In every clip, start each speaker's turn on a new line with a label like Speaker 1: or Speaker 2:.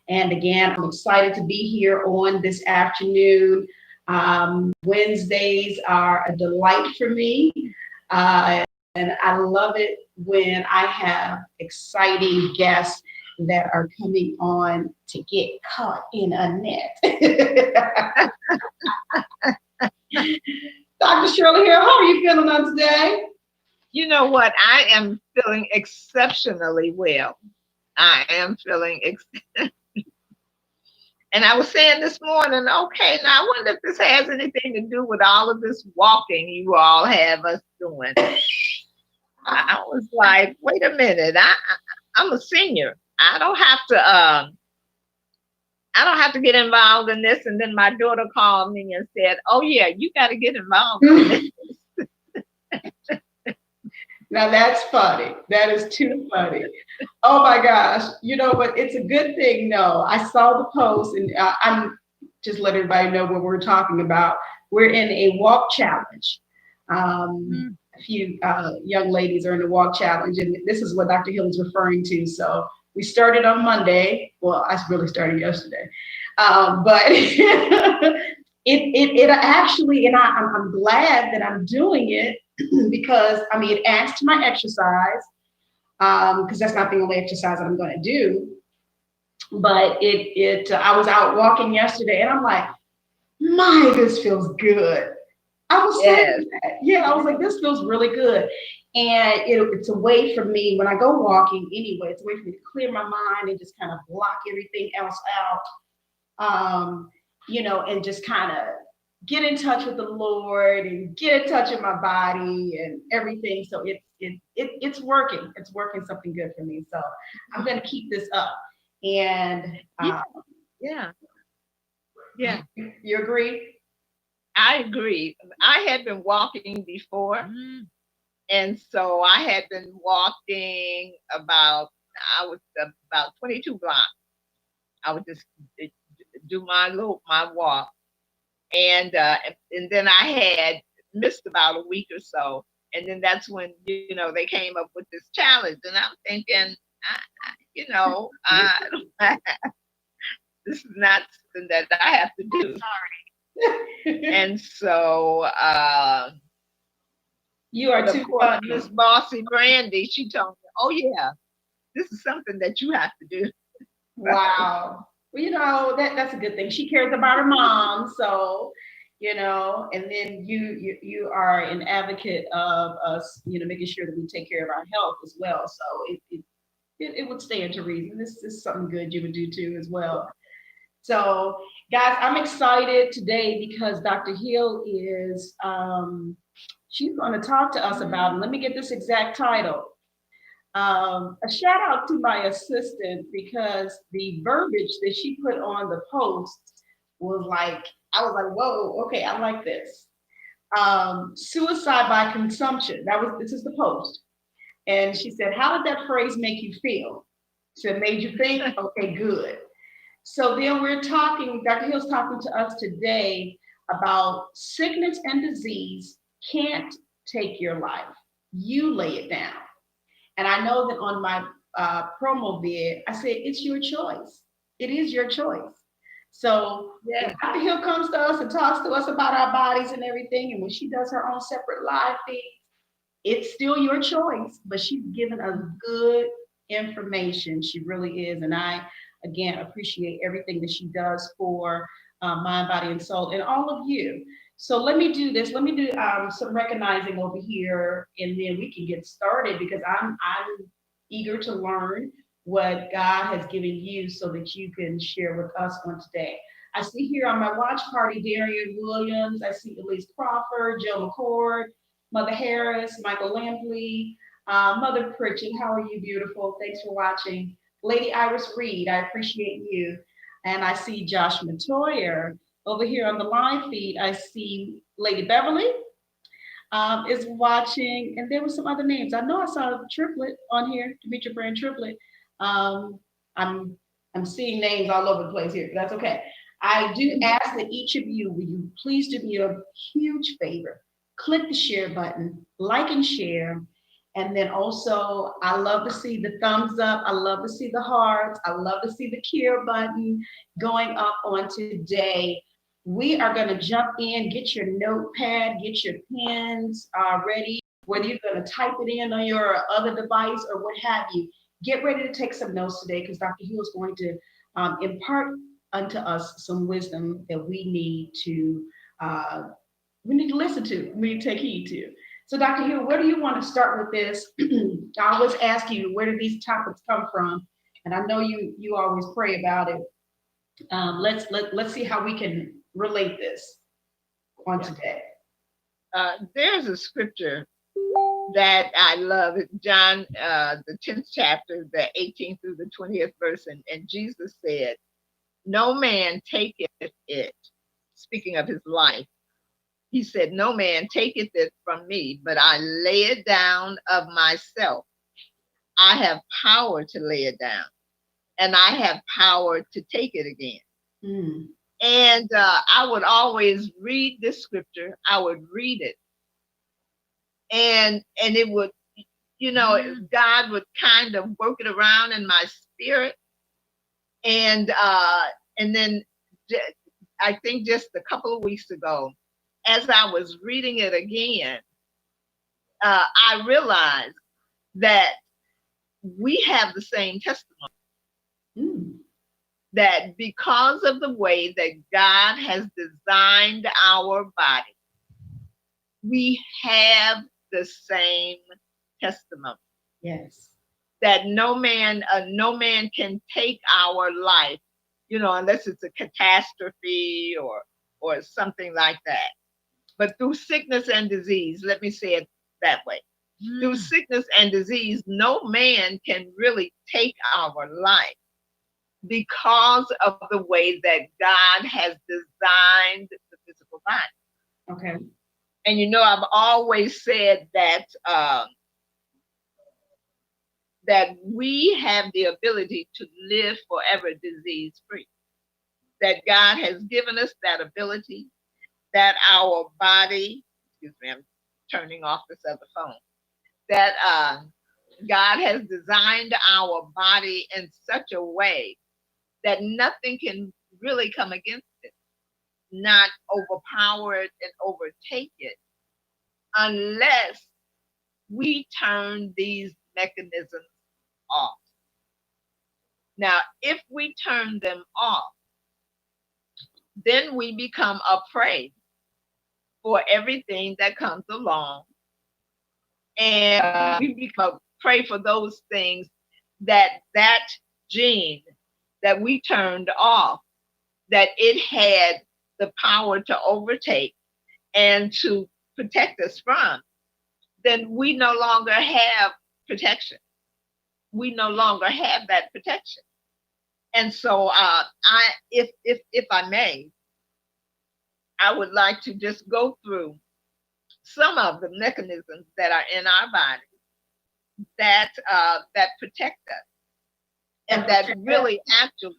Speaker 1: And again, I'm excited to be here on this afternoon. Wednesdays are a delight for me. And I love it when I have exciting guests that are coming on to get caught in a net. Dr. Shirley here, how are you feeling on today?
Speaker 2: You know what? I am feeling exceptionally well. I am feeling, and I was saying this morning, okay, now I wonder if this has anything to do with all of this walking you all have us doing. I was like, wait a minute, I'm a senior. I don't have to get involved in this. And then my daughter called me and said, oh yeah, you got to get involved in this.
Speaker 1: Now that's funny. That is too funny. Oh my gosh. But it's a good thing. No, I saw the post and I'm just letting everybody know what we're talking about. We're in a walk challenge. A few young ladies are in the walk challenge, and this is what Dr. Hill is referring to. So we started on Monday. Well, I really started yesterday. But it actually, and I'm glad that I'm doing it because it adds to my exercise because that's not the only exercise that I'm going to do. But I was out walking yesterday, and I'm like, my, this feels good. I was saying that. Yeah, I was like, this feels really good. And it's a way for me when I go walking anyway, it's a way for me to clear my mind and just kind of block everything else out. And just kind of get in touch with the Lord and get in touch with my body and everything. So it's working. It's working something good for me. So I'm going to keep this up. And
Speaker 2: yeah, yeah,
Speaker 1: you agree?
Speaker 2: I agree. I had been walking before, and so I had been walking I was about 22 blocks. I would just do my walk, and then I had missed about a week or so, and then that's when they came up with this challenge, and I'm thinking, this is not something that I have to do. And so
Speaker 1: you are too funny.
Speaker 2: Miss Bossy Brandy, she told me, oh yeah, this is something that you have to do.
Speaker 1: Wow. Well, that's a good thing. She cares about her mom, so and then you are an advocate of us, making sure that we take care of our health as well. So it would stand to reason. This is something good you would do too as well. So, guys, I'm excited today because Dr. Hill is she's going to talk to us about, and let me get this exact title. A shout out to my assistant because the verbiage that she put on the post was like, I was like, whoa, okay, I like this. Suicide by consumption. This is the post. And she said, how did that phrase make you feel? So it made you think, okay, good. So then Dr. Hill's talking to us today about sickness and disease can't take your life. You lay it down. And I know that on my promo vid, I said, it's your choice. It is your choice. So if Dr. Hill comes to us and talks to us about our bodies and everything, and when she does her own separate live feed, it's still your choice, but she's given us good information. She really is. And I, again, appreciate everything that she does for mind, body, and soul, and all of you. So let me do this. Let me do some recognizing over here, and then we can get started because I'm eager to learn what God has given you so that you can share with us on today. I see here on my watch party Darian Williams. I see Elise Crawford, Joe McCord, Mother Harris, Michael Lampley, Mother Pritchett. How are you, beautiful? Thanks for watching. Lady Iris Reed, I appreciate you. And I see Josh Matoyer. Over here on the live feed, I see Lady Beverly is watching, and there were some other names. I know I saw Triplet on here, to meet your friend Triplet. I'm I'm seeing names all over the place here, but that's okay. I do ask that each of you, will you please do me a huge favor? Click the share button, like and share, And then also, I love to see the thumbs up. I love to see the hearts. I love to see the care button going up on today. We are going to jump in, get your notepad, get your pens ready, whether you're going to type it in on your other device or what have you. Get ready to take some notes today because Dr. Hill is going to impart unto us some wisdom that uh, we need to listen to, we need to take heed to. So, Dr. Hill, where do you want to start with this? I always ask you, where do these topics come from? And I know you always pray about it. Let's see how we can relate this on today.
Speaker 2: There's a scripture that I love, John, the 10th chapter, the 18th through the 20th verse, and Jesus said, "No man taketh it," speaking of his life. He said, "No man taketh it from me, but I lay it down of myself. I have power to lay it down, and I have power to take it again."
Speaker 1: Mm.
Speaker 2: And I would always read this scripture. I would read it, and it would, God would kind of work it around in my spirit, and then I think just a couple of weeks ago, as I was reading it again, I realized that we have the same testimony.
Speaker 1: Mm.
Speaker 2: That because of the way that God has designed our body, we have the same testimony.
Speaker 1: Yes.
Speaker 2: That no man can take our life, unless it's a catastrophe or something like that. But through sickness and disease, let me say it that way. Through sickness and disease, no man can really take our life because of the way that God has designed the physical body.
Speaker 1: Okay.
Speaker 2: And I've always said that that we have the ability to live forever disease free. That God has given us that ability, that our body, excuse me, I'm turning off this other phone, that God has designed our body in such a way that nothing can really come against it, not overpower it and overtake it, unless we turn these mechanisms off. Now, if we turn them off, then we become a prey for everything that comes along. And we become a prey for those things that gene that we turned off, that it had the power to overtake and to protect us from, then we no longer have protection. We no longer have that protection. And so if I may, I would like to just go through some of the mechanisms that are in our body that protect us, and that really actually,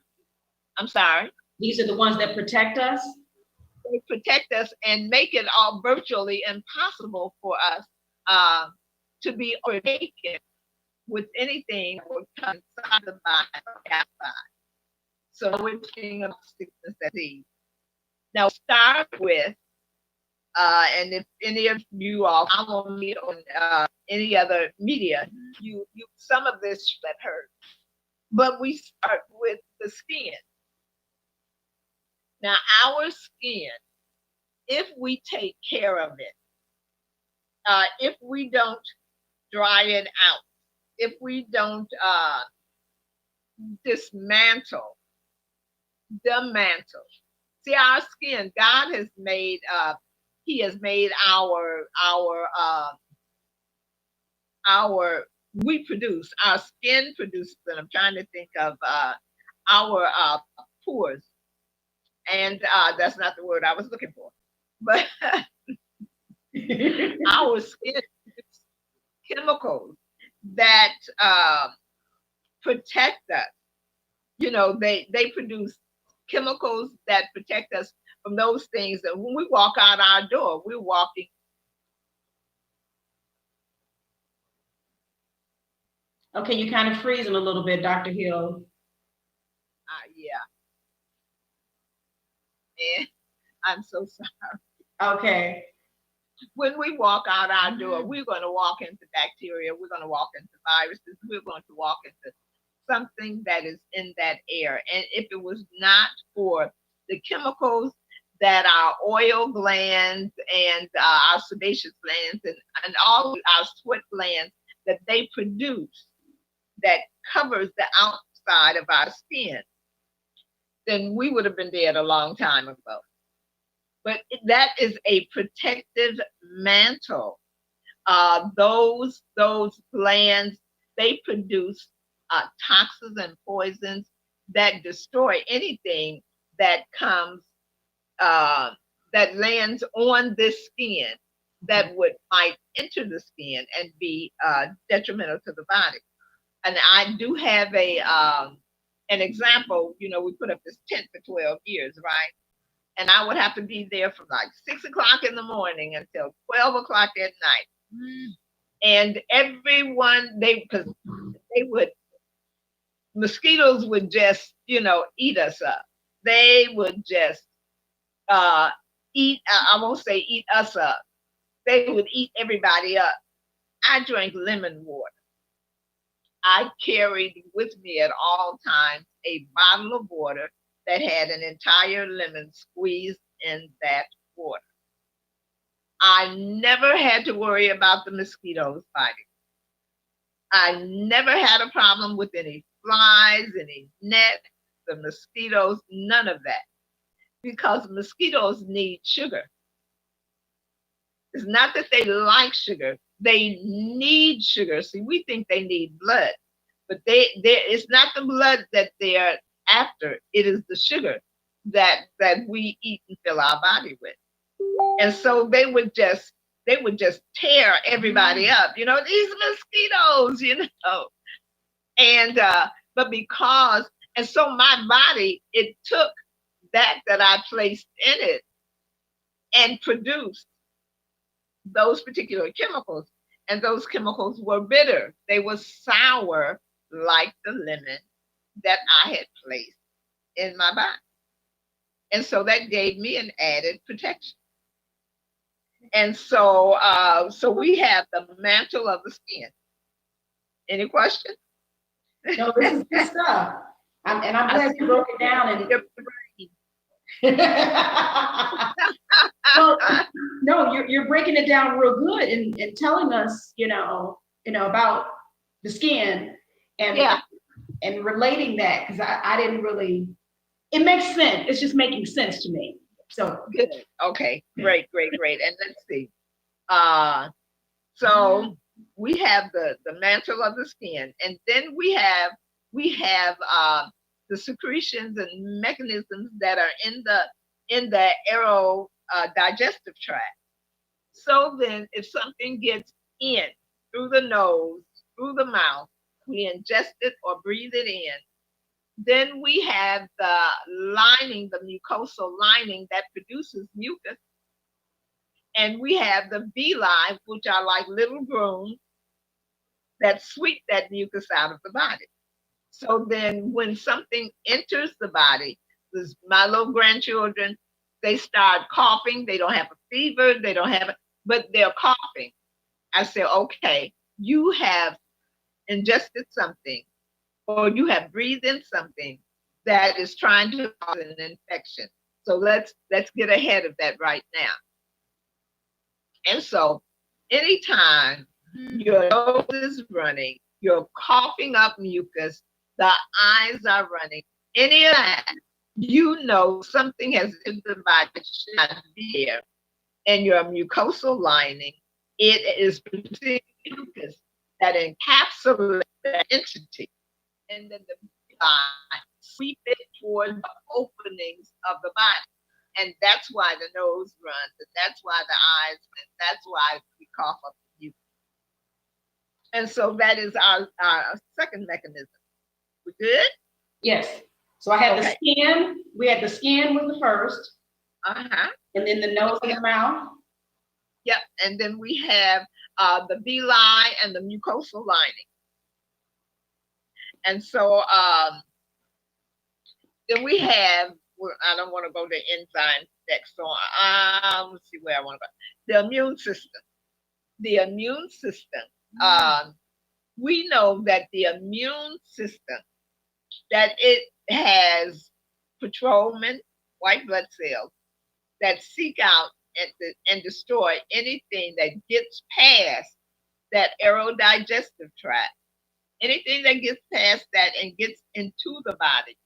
Speaker 2: I'm sorry.
Speaker 1: These are the ones that protect us?
Speaker 2: They protect us and make it all virtually impossible for us to be overtaken with anything that would come inside the body or outside. So we're talking about sickness and disease. Now start with, and if any of you all follow me on any other media, you some of this you have heard. But we start with the skin. Now our skin, if we take care of it, if we don't dry it out, if we don't dismantle the mantle. See, our skin, God has made, He has made our skin produces, and I'm trying to think of our pores, and that's not the word I was looking for, but our skin produces chemicals that protect us. They produce chemicals that protect us from those things that when we walk out our door, we're walking
Speaker 1: Okay, you kind of freezing a little bit, Dr. Hill.
Speaker 2: Yeah, and I'm so sorry.
Speaker 1: Okay.
Speaker 2: When we walk out our door, we're going to walk into bacteria, we're going to walk into viruses, we're going to walk into something that is in that air. And if it was not for the chemicals that our oil glands and our sebaceous glands and all of our sweat glands that they produce that covers the outside of our skin, then we would have been dead a long time ago. But that is a protective mantle. Those glands, they produce toxins and poisons that destroy anything that comes uh, that lands on this skin that might enter the skin and be detrimental to the body. And I do have an example. You know, we put up this tent for 12 years, right? And I would have to be there from like 6 o'clock in the morning until 12 o'clock at night. And everyone, because they would, mosquitoes would just, eat us up. They would just eat, I won't say eat us up. They would eat everybody up. I drank lemon water. I carried with me at all times a bottle of water that had an entire lemon squeezed in that water. I never had to worry about the mosquitoes biting. I never had a problem with any flies, any gnats, the mosquitoes, none of that. Because mosquitoes need sugar. It's not that they like sugar, they need sugar. See, we think they need blood, but it's not the blood that they're after, it is the sugar that we eat and fill our body with. And so they would just tear everybody up, these mosquitoes, and but because, and so my body, it took that I placed in it and produced those particular chemicals, and those chemicals were bitter. They were sour like the lemon that I had placed in my body. And so that gave me an added protection. And so so we have the mantle of the skin. Any questions?
Speaker 1: No, this is good stuff. I'm glad you broke it down. And well, no, you're breaking it down real good and telling us, about the skin and and relating that, because I didn't really. It makes sense. It's just making sense to me. So
Speaker 2: good. Okay, great. And let's see. So we have the mantle of the skin, and then we have the secretions and mechanisms that are in the aero digestive tract. So then, if something gets in through the nose, through the mouth, we ingest it or breathe it in. Then we have the lining, the mucosal lining that produces mucus. And we have the villi, which are like little grooms that sweep that mucus out of the body. So then when something enters the body, my little grandchildren, they start coughing. They don't have a fever. They don't have it, but they're coughing. I say, okay, you have ingested something, or you have breathed in something that is trying to cause an infection. So let's get ahead of that right now. And so anytime your nose is running, you're coughing up mucus, the eyes are running, any of that, something has entered the body that should not be there. And your mucosal lining, it is producing mucus that encapsulates the entity. And then the villi sweep it toward the openings of the body. And that's why the nose runs, and that's why the eyes, and that's why we cough up the mucus. And so that is our second mechanism. We good?
Speaker 1: Yes. So I had the skin. We had the skin was the first. And then the nose and the mouth.
Speaker 2: Yep. And then we have the villi and the mucosal lining. And so then we have, I don't want to go to enzymes next, so let's see where I want to go. The immune system. The immune system. We know that the immune system, that it has patrolmen, white blood cells, that seek out and destroy anything that gets past that aerodigestive tract, anything that gets past that and gets into the body.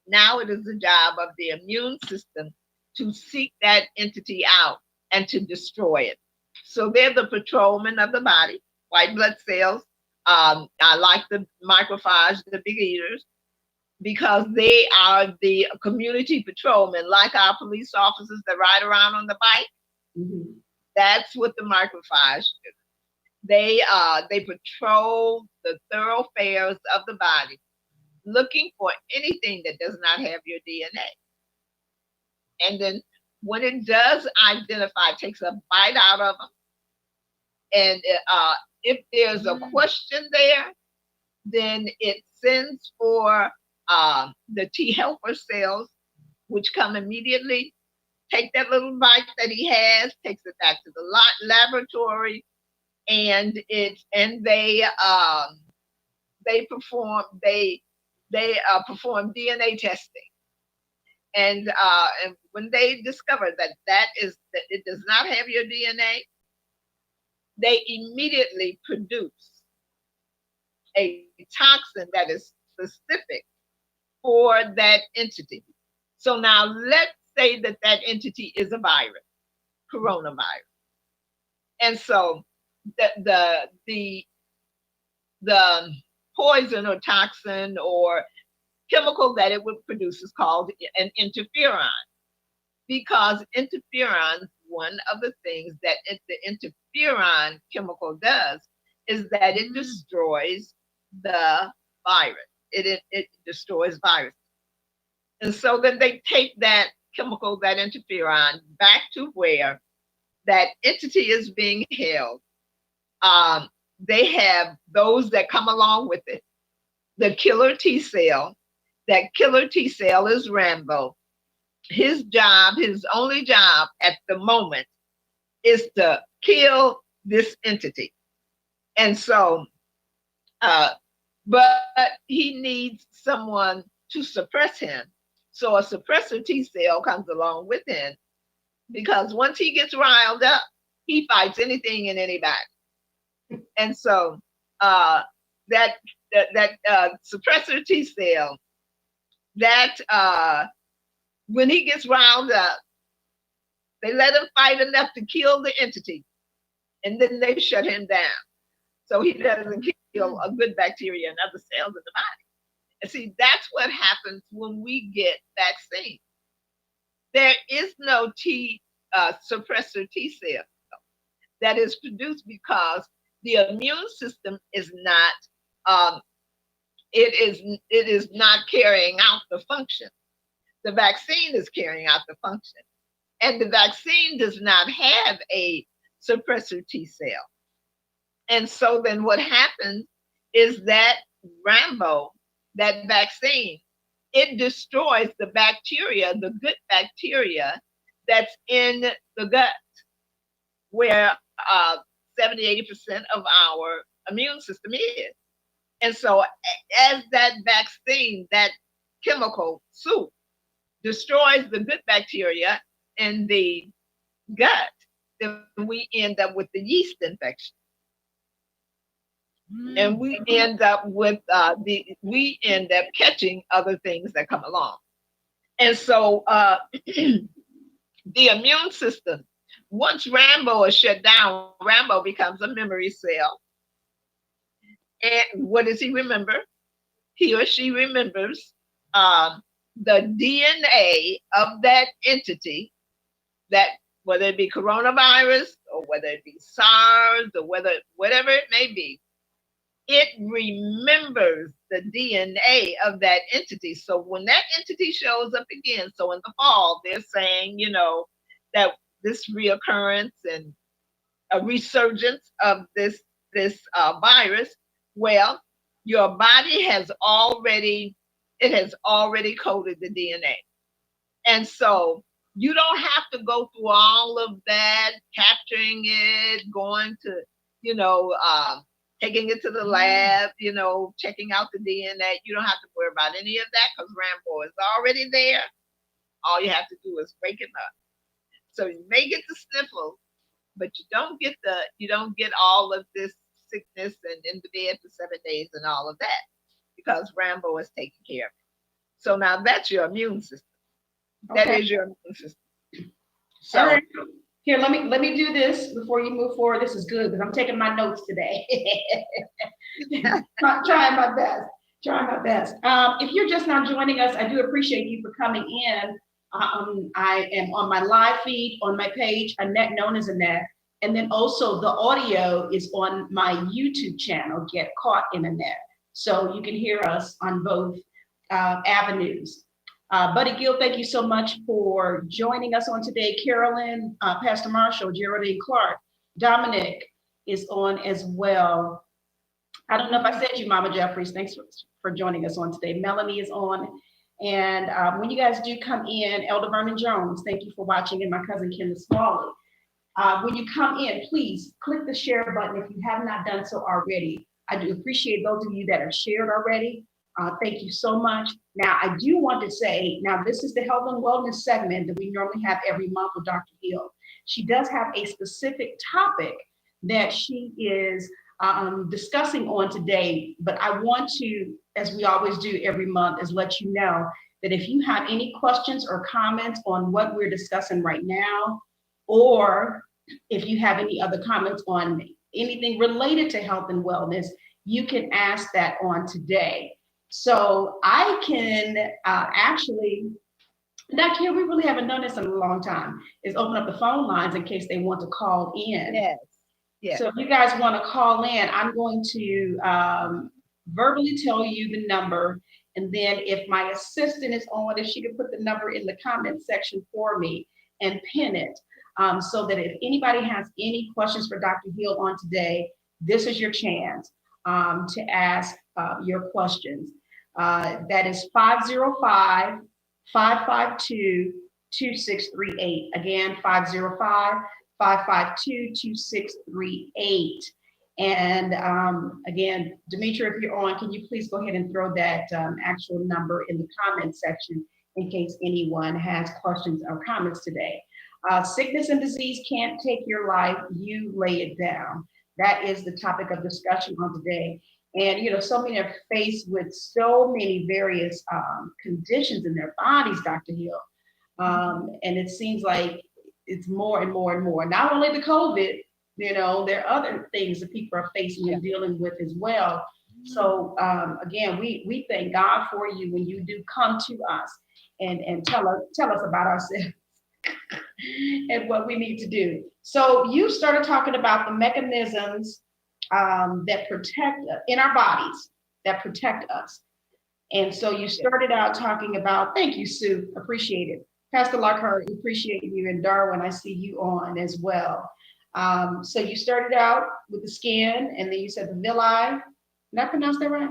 Speaker 2: Now it is the job of the immune system to seek that entity out and to destroy it. So they're the patrolmen of the body, white blood cells. I like the macrophage, the big eaters, because they are the community patrolmen, like our police officers that ride around on the bike.
Speaker 1: Mhm.
Speaker 2: That's what the macrophage do. They patrol the thoroughfares of the body, looking for anything that does not have your DNA. And then when it does identify, it takes a bite out of them. And if there's a question there, then it sends for the T helper cells, which come immediately, take that little bite that he has, takes it back to the laboratory, and they perform DNA testing. And when they discover that it does not have your DNA, they immediately produce a toxin that is specific for that entity. So now let's say that entity is a virus, coronavirus. And so the poison or toxin or chemical that it would produce is called an interferon, because interferon, one of the things that the interferon chemical does is that it destroys the virus. It destroys virus. And so then they take that chemical, that interferon, back to where that entity is being held. They have those that come along with it. The killer T cell, that killer T cell is Rambo. His job, his only job at the moment, is to kill this entity. And so, but he needs someone to suppress him. So a suppressor T cell comes along with him, because once he gets riled up, he fights anything and anybody. And so that suppressor T cell, that when he gets riled up, they let him fight enough to kill the entity, and then they shut him down, so he doesn't kill a good bacteria and other cells in the body. And see, that's what happens when we get vaccine. There is no suppressor T cell that is produced, because the immune system is not it is not carrying out the function. The vaccine is carrying out the function, and the vaccine does not have a suppressor T cell. And so then what happens is that Rambo, that vaccine, it destroys the bacteria, the good bacteria that's in the gut, where 70-80% of our immune system is. And so as that vaccine, that chemical soup, destroys the good bacteria in the gut, then we end up with the yeast infection. And we end up with we end up catching other things that come along. And so the immune system, once Rambo is shut down, Rambo becomes a memory cell. And what does he remember? He or she remembers the DNA of that entity, that whether it be coronavirus or whether it be SARS or whatever it may be, it remembers the DNA of that entity. So when that entity shows up again, so in the fall, they're saying, that this reoccurrence and a resurgence of this virus, well, your body has already coded the DNA. And so you don't have to go through all of that, capturing it, going to, taking it to the lab, checking out the DNA. You don't have to worry about any of that because Rambo is already there. All you have to do is wake him up. So you may get the sniffles, but you don't get all of this sickness and in the bed for 7 days and all of that because Rambo is taking care of it. So now that's your immune system. That is your immune system. So
Speaker 1: all right. Here, let me do this before you move forward. This is good because I'm taking my notes today. Trying my best. If you're just now joining us, I do appreciate you for coming in. I am on my live feed on my page, Annette known as Annette, and then also the audio is on my YouTube channel, Get Caught in Annette. So you can hear us on both avenues. Buddy Gill, thank you so much for joining us on today. Carolyn, Pastor Marshall, Geraldine Clark, Dominic is on as well. I don't know if I said you, Mama Jeffries. Thanks for joining us on today. Melanie is on. And when you guys do come in, Elder Vernon Jones, thank you for watching, and my cousin Kenneth Smalley. When you come in, please click the share button if you have not done so already. I do appreciate those of you that have shared already. Thank you so much. Now, I do want to say, now this is the health and wellness segment that we normally have every month with Dr. Hill. She does have a specific topic that she is discussing on today, but I want to, as we always do every month, is let you know that if you have any questions or comments on what we're discussing right now, or if you have any other comments on anything related to health and wellness, you can ask that on today. So I can actually, Dr. Hill, we really haven't done this in a long time, is open up the phone lines in case they want to call in.
Speaker 2: Yes.
Speaker 1: So if you guys want to call in, I'm going to verbally tell you the number. And then if my assistant is on, if she could put the number in the comment section for me and pin it, so that if anybody has any questions for Dr. Hill on today, this is your chance to ask your questions. That is 505-552-2638. Again, 505-552-2638. And again, Demetra, if you're on, can you please go ahead and throw that actual number in the comment section in case anyone has questions or comments today. Sickness and disease can't take your life, you lay it down. That is the topic of discussion on today. And, so many are faced with so many various conditions in their bodies, Dr. Hill. And it seems like it's more and more and more. Not only the COVID, there are other things that people are facing and dealing with as well. So again, we thank God for you when you do come to us and tell us about ourselves and what we need to do. So you started talking about the mechanisms that protect us in our bodies, that protect us. And so you started out talking about, thank you, Sue, appreciate it. Pastor Lockhart, appreciate you, and Darwin, I see you on as well. So you started out with the skin, and then you said the villi. Did I pronounce that right?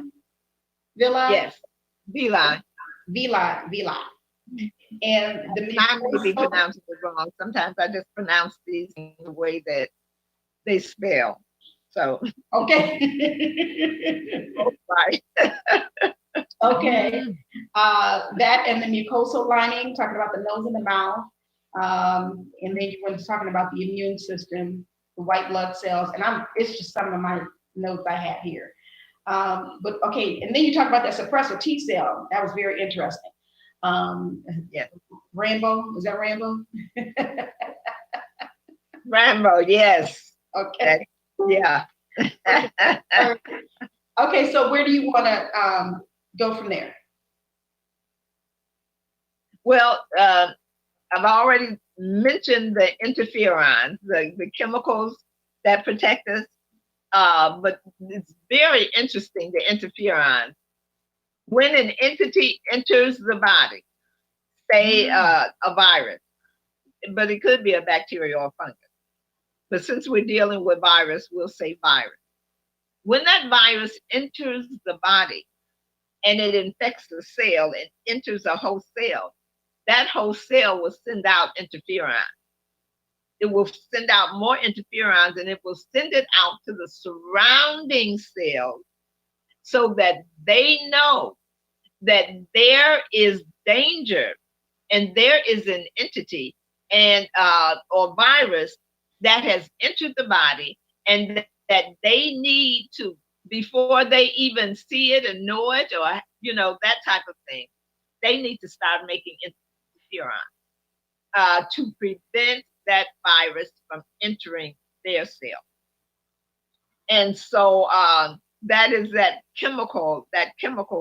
Speaker 1: Villi?
Speaker 2: Yes, villi.
Speaker 1: Villi. And
Speaker 2: I may be pronouncing it wrong. Sometimes I just pronounce these in the way that they spell. So
Speaker 1: okay.
Speaker 2: Right.
Speaker 1: Okay. That and the mucosal lining, talking about the nose and the mouth. And then you were talking about the immune system, the white blood cells, and it's just some of my notes I had here. But okay, and then you talk about that suppressor T cell. That was very interesting.
Speaker 2: Yeah.
Speaker 1: Rambo, was that Rambo?
Speaker 2: Rambo, yes.
Speaker 1: Okay.
Speaker 2: Yeah.
Speaker 1: Okay, so where do you want to go from there?
Speaker 2: Well, I've already mentioned the interferons, the chemicals that protect us. But it's very interesting, the interferons. When an entity enters the body, say a virus, but it could be a bacteria or fungus. But since we're dealing with virus, we'll say virus. When that virus enters the body and it infects the cell and enters a whole cell, that whole cell will send out interferon. It will send out more interferons and it will send it out to the surrounding cells so that they know that there is danger and there is an entity and or virus that has entered the body and that they need to, before they even see it and know it, or that type of thing, they need to start making interferon to prevent that virus from entering their cell. And so that is that chemical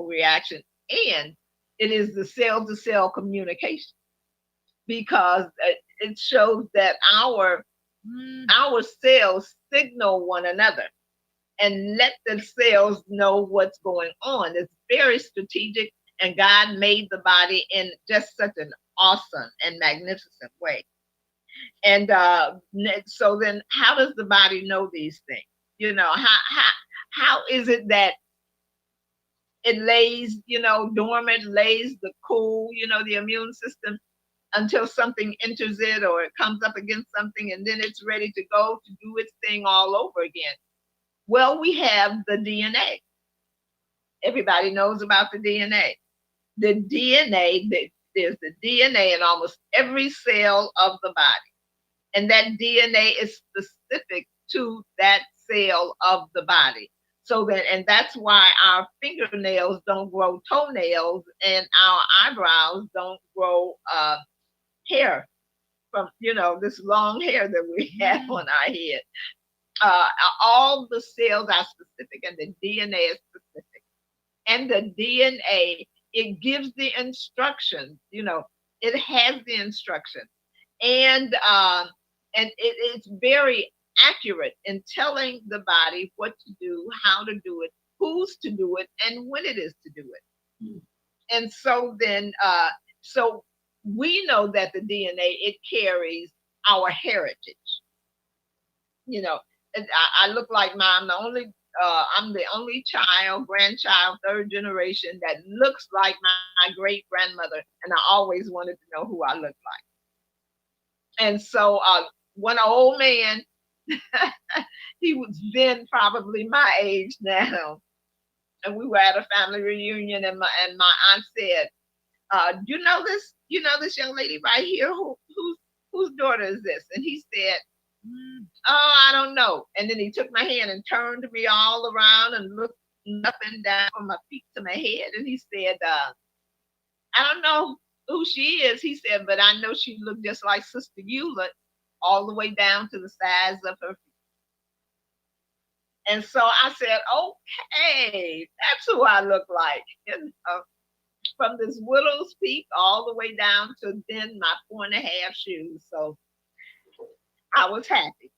Speaker 2: reaction. And it is the cell to cell communication because it shows that our cells signal one another and let the cells know what's going on. It's very strategic, and God made the body in just such an awesome and magnificent way. And so then, how does the body know these things? How is it that it lays, dormant, lays the cool, the immune system until something enters it or it comes up against something and then it's ready to go to do its thing all over again? Well, we have the DNA. Everybody knows about the DNA. The DNA, there's the DNA in almost every cell of the body. And that DNA is specific to that cell of the body. And that's why our fingernails don't grow toenails and our eyebrows don't grow hair from, this long hair that we have on our head. All the cells are specific and the DNA is specific. And the DNA, it gives the instructions, it has the instructions. And it's very accurate in telling the body what to do, how to do it, who's to do it, and when it is to do it. Mm. And so then, so we know that the DNA, it carries our heritage. I look like I'm the only child, grandchild, third generation that looks like my great grandmother, and I always wanted to know who I looked like. And so one old man, he was then probably my age now, and we were at a family reunion, and my aunt said, "You know this? You know this young lady right here? Whose daughter is this?" And he said, "Oh, I don't know." And then he took my hand and turned me all around and looked up and down from my feet to my head, and he said, "I don't know who she is," he said, "but I know she looked just like Sister Eula, all the way down to the sides of her feet." And so I said, "Okay, that's who I look like." From this widow's peak all the way down to then my 4.5 shoes. So I was happy.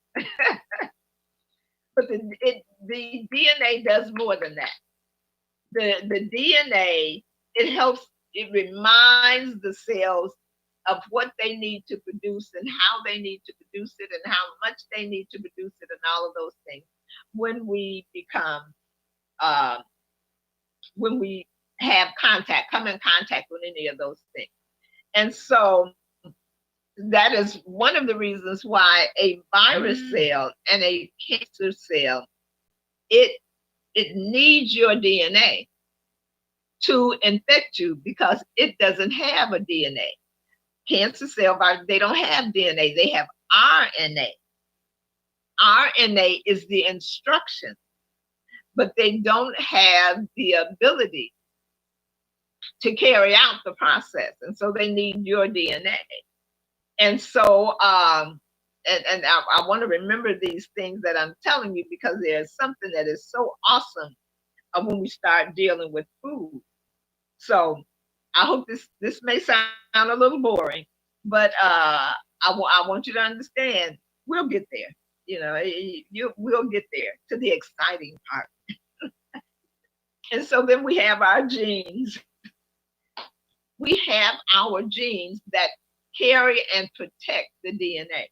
Speaker 2: But the DNA does more than that. The DNA, it reminds the cells of what they need to produce and how they need to produce it and how much they need to produce it and all of those things when we when we come in contact with any of those things. And so that is one of the reasons why a virus cell and a cancer cell, it needs your DNA to infect you because it doesn't have a DNA. Cancer cell virus, they don't have DNA, they have RNA. RNA is the instruction, but they don't have the ability to carry out the process. And so they need your DNA. And so, and I want to remember these things that I'm telling you because there's something that is so awesome when we start dealing with food. So I hope this may sound a little boring, but I want you to understand we'll get there. We'll get there to the exciting part. And so then we have our genes. We have our genes that carry and protect the DNA.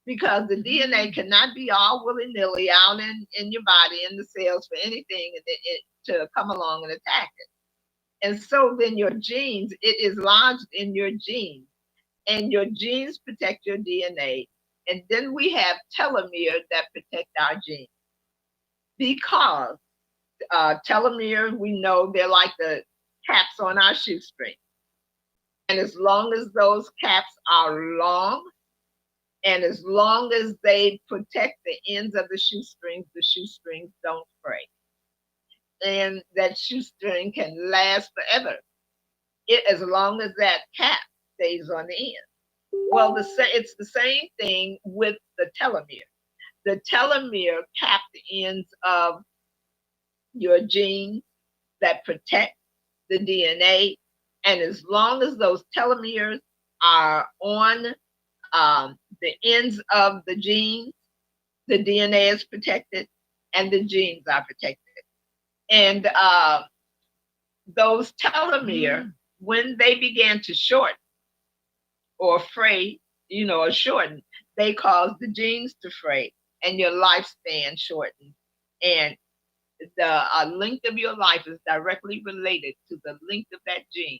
Speaker 2: because the DNA cannot be all willy-nilly out in your body, in the cells for anything to come along and attack it. And so then your genes, it is lodged in your genes, and your genes protect your DNA. And then we have telomeres that protect our genes, because telomeres, we know they're like the caps on our shoestring. And as long as those caps are long, and as long as they protect the ends of the shoestrings don't fray. And that shoestring can last forever, as long as that cap stays on the end. Well, it's the same thing with the telomere. The telomere cap the ends of your genes that protect the DNA. And as long as those telomeres are on the ends of the genes, the DNA is protected and the genes are protected. And those telomere, when they began to shorten or fray, or shorten, they cause the genes to fray and your lifespan shortens. And the length of your life is directly related to the length of that gene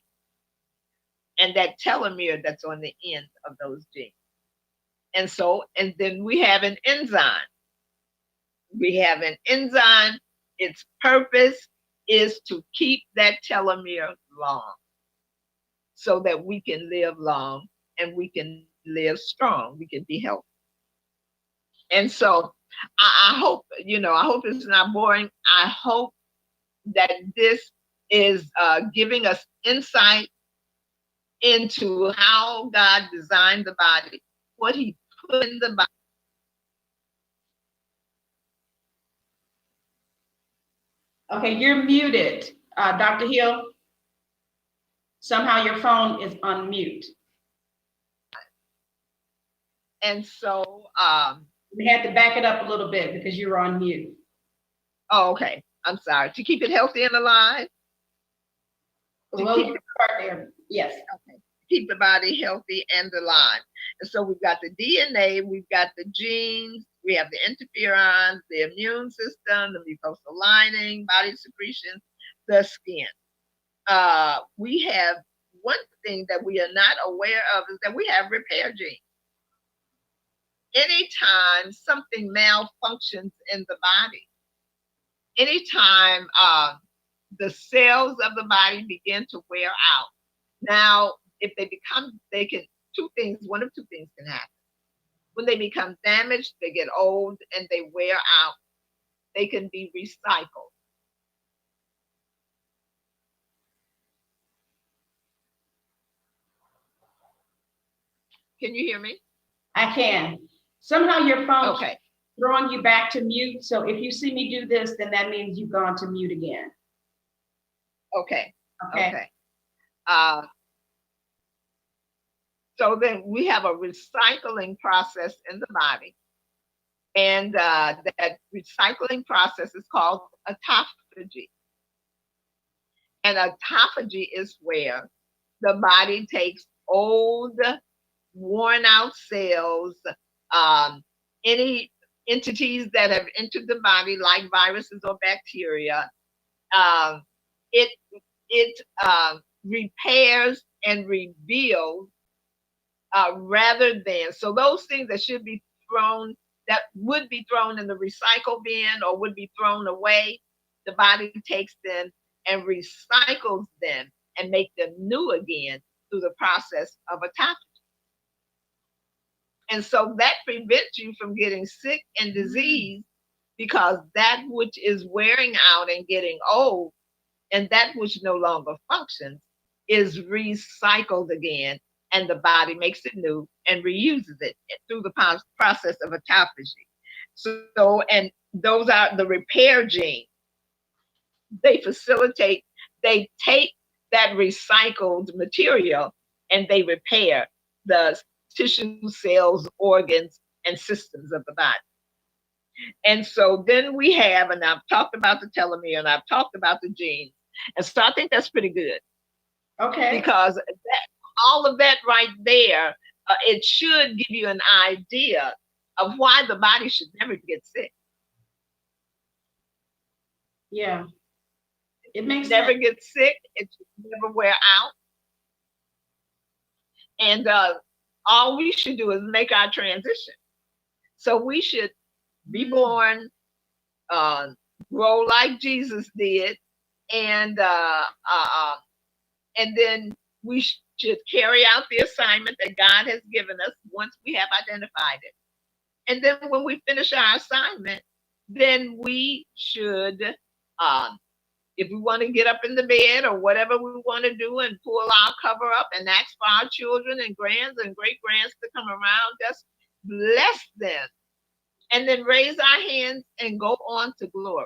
Speaker 2: and that telomere that's on the end of those genes. And then we have an enzyme. Its purpose is to keep that telomere long so that we can live long and we can live strong, we can be healthy. And so I hope, I hope it's not boring. I hope that this is giving us insight into how God designed the body, what he put in the body.
Speaker 1: Okay, you're muted, Dr. Hill. Somehow your phone is on mute.
Speaker 2: And so
Speaker 1: we had to back it up a little bit because you were on mute.
Speaker 2: Oh, okay. I'm sorry. To keep it healthy and alive?
Speaker 1: Well, start there. Yes.
Speaker 2: Okay. Keep the body healthy and alive. And so we've got the DNA, we've got the genes, we have the interferons, the immune system, the mucosal lining, body secretions, the skin. We have one thing that we are not aware of is that we have repair genes. Anytime something malfunctions in the body, anytime the cells of the body begin to wear out. Now, if one of two things can happen. When they become damaged, they get old and they wear out, they can be recycled. Can you hear me?
Speaker 1: I can. Somehow your phone
Speaker 2: okay.
Speaker 1: throwing you back to mute. So if you see me do this, then that means you've gone to mute again.
Speaker 2: Okay. So then we have a recycling process in the body. And that recycling process is called autophagy. And autophagy is where the body takes old, worn out cells, any entities that have entered the body like viruses or bacteria, it repairs and rebuilds rather than, so those things that should be thrown, that would be thrown in the recycle bin or would be thrown away, the body takes them and recycles them and make them new again through the process of autophagy. And so that prevents you from getting sick and disease, because that which is wearing out and getting old and that which no longer functions is recycled again, and the body makes it new and reuses it through the process of autophagy. So, and those are the repair genes. They take that recycled material and they repair the tissue, cells, organs, and systems of the body. And so then we have, and I've talked about the telomere and I've talked about the genes. And so I think that's pretty good.
Speaker 1: Okay.
Speaker 2: Because all of that right there, it should give you an idea of why the body should never get sick.
Speaker 1: Yeah. It makes
Speaker 2: Never
Speaker 1: sense.
Speaker 2: get sick. It should never wear out. And all we should do is make our transition. So we should be born, grow like Jesus did, and then we should carry out the assignment that God has given us once we have identified it. And then when we finish our assignment, then we should, if we want to get up in the bed or whatever we want to do and pull our cover up and ask for our children and grands and great grands to come around us, bless them, and then raise our hands and go on to glory.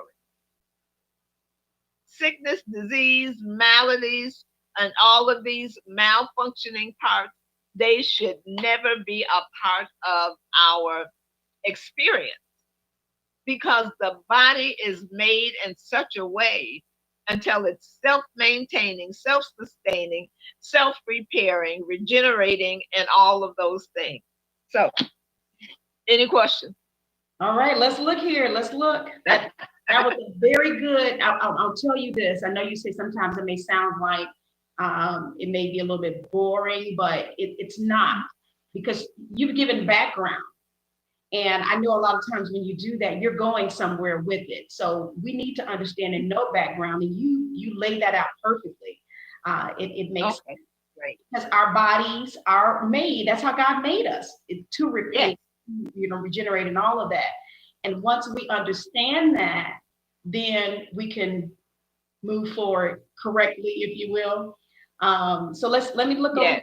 Speaker 2: Sickness, disease, maladies, and all of these malfunctioning parts, they should never be a part of our experience, because the body is made in such a way until it's self-maintaining, self-sustaining, self-repairing, regenerating, and all of those things. So, any questions?
Speaker 1: All right, let's look here. Let's look. That was a very good. I'll tell you this. I know you say sometimes it may sound like it may be a little bit boring, but it's not, because you've given background. And I know a lot of times when you do that, you're going somewhere with it. So we need to understand and know background, and you lay that out perfectly. It makes sense.
Speaker 2: Right.
Speaker 1: Because our bodies are made. That's how God made us, to repair, regenerate, and all of that. And once we understand that, then we can move forward correctly, if you will. So let me look over.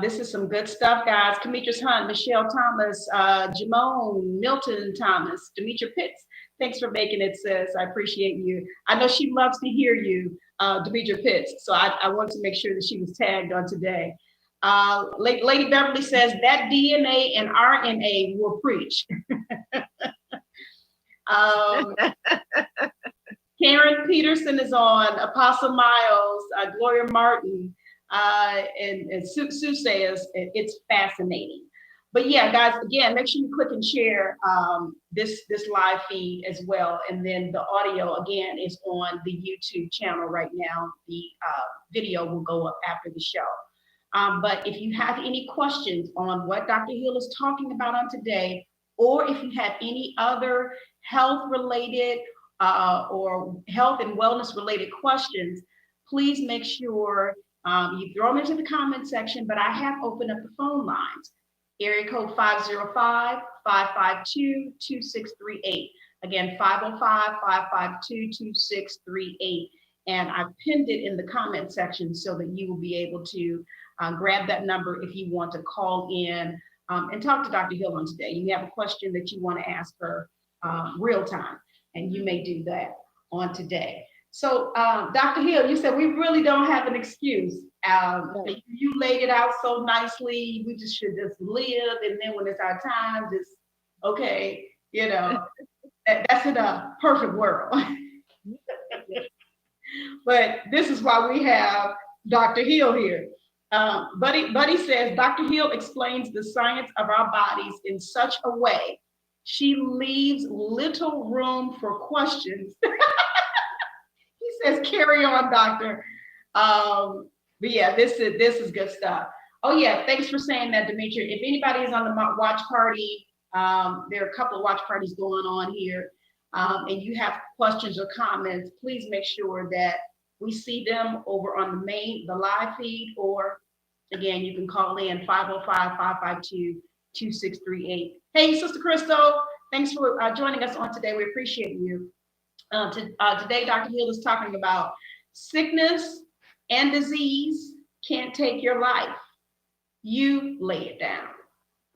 Speaker 1: This is some good stuff, guys. Demetrius Hunt, Michelle Thomas, Jamone, Milton Thomas, Demetra Pitts. Thanks for making it, sis. I appreciate you. I know she loves to hear you, Demetra Pitts. So I wanted to make sure that she was tagged on today. Lady Beverly says that DNA and RNA will preach. Karen Peterson is on, Apostle Miles, Gloria Martin. And Sue says it's fascinating. But yeah, guys, again, make sure you click and share this live feed as well. And then the audio, again, is on the YouTube channel right now. The video will go up after the show. But if you have any questions on what Dr. Hill is talking about on today, or if you have any other health-related or health and wellness-related questions, please make sure you throw them into the comment section, but I have opened up the phone lines. Area code 505-552-2638. Again, 505-552-2638. And I've pinned it in the comment section so that you will be able to grab that number if you want to call in and talk to Dr. Hill on today. You have a question that you want to ask her real time, and you may do that on today. So, Dr. Hill, you said we really don't have an excuse. You laid it out so nicely. We just should just live, and then when it's our time, just okay, that's in a perfect world. But this is why we have Dr. Hill here. Buddy says Dr. Hill explains the science of our bodies in such a way she leaves little room for questions. He says, carry on, doctor. But yeah, this is good stuff. Oh yeah, thanks for saying that, Demetria. If anybody is on the watch party, there are a couple of watch parties going on here, and you have questions or comments, please make sure that we see them over on the live feed, or again, you can call in 505-552-2638. Hey, Sister Crystal, thanks for joining us on today. We appreciate you. Today, Dr. Hill is talking about sickness and disease can't take your life. You lay it down.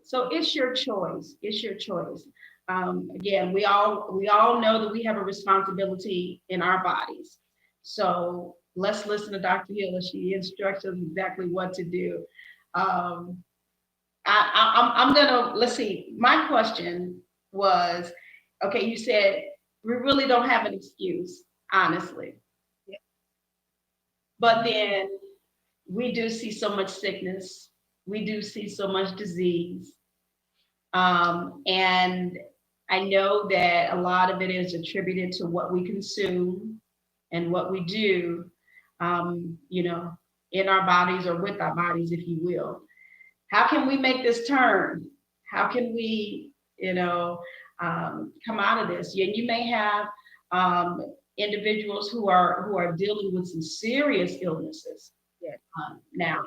Speaker 1: So it's your choice. It's your choice. Again, we all know that we have a responsibility in our bodies. So let's listen to Dr. Hill as she instructs us exactly what to do. I'm gonna, let's see. My question was, okay, you said we really don't have an excuse, honestly.
Speaker 2: Yeah.
Speaker 1: But then we do see so much sickness. We do see so much disease. And I know that a lot of it is attributed to what we consume and what we do, you know, in our bodies or with our bodies, if you will. How can we make this turn? How can we, come out of this? You may have um, individuals who are dealing with some serious illnesses
Speaker 2: Yes.
Speaker 1: now.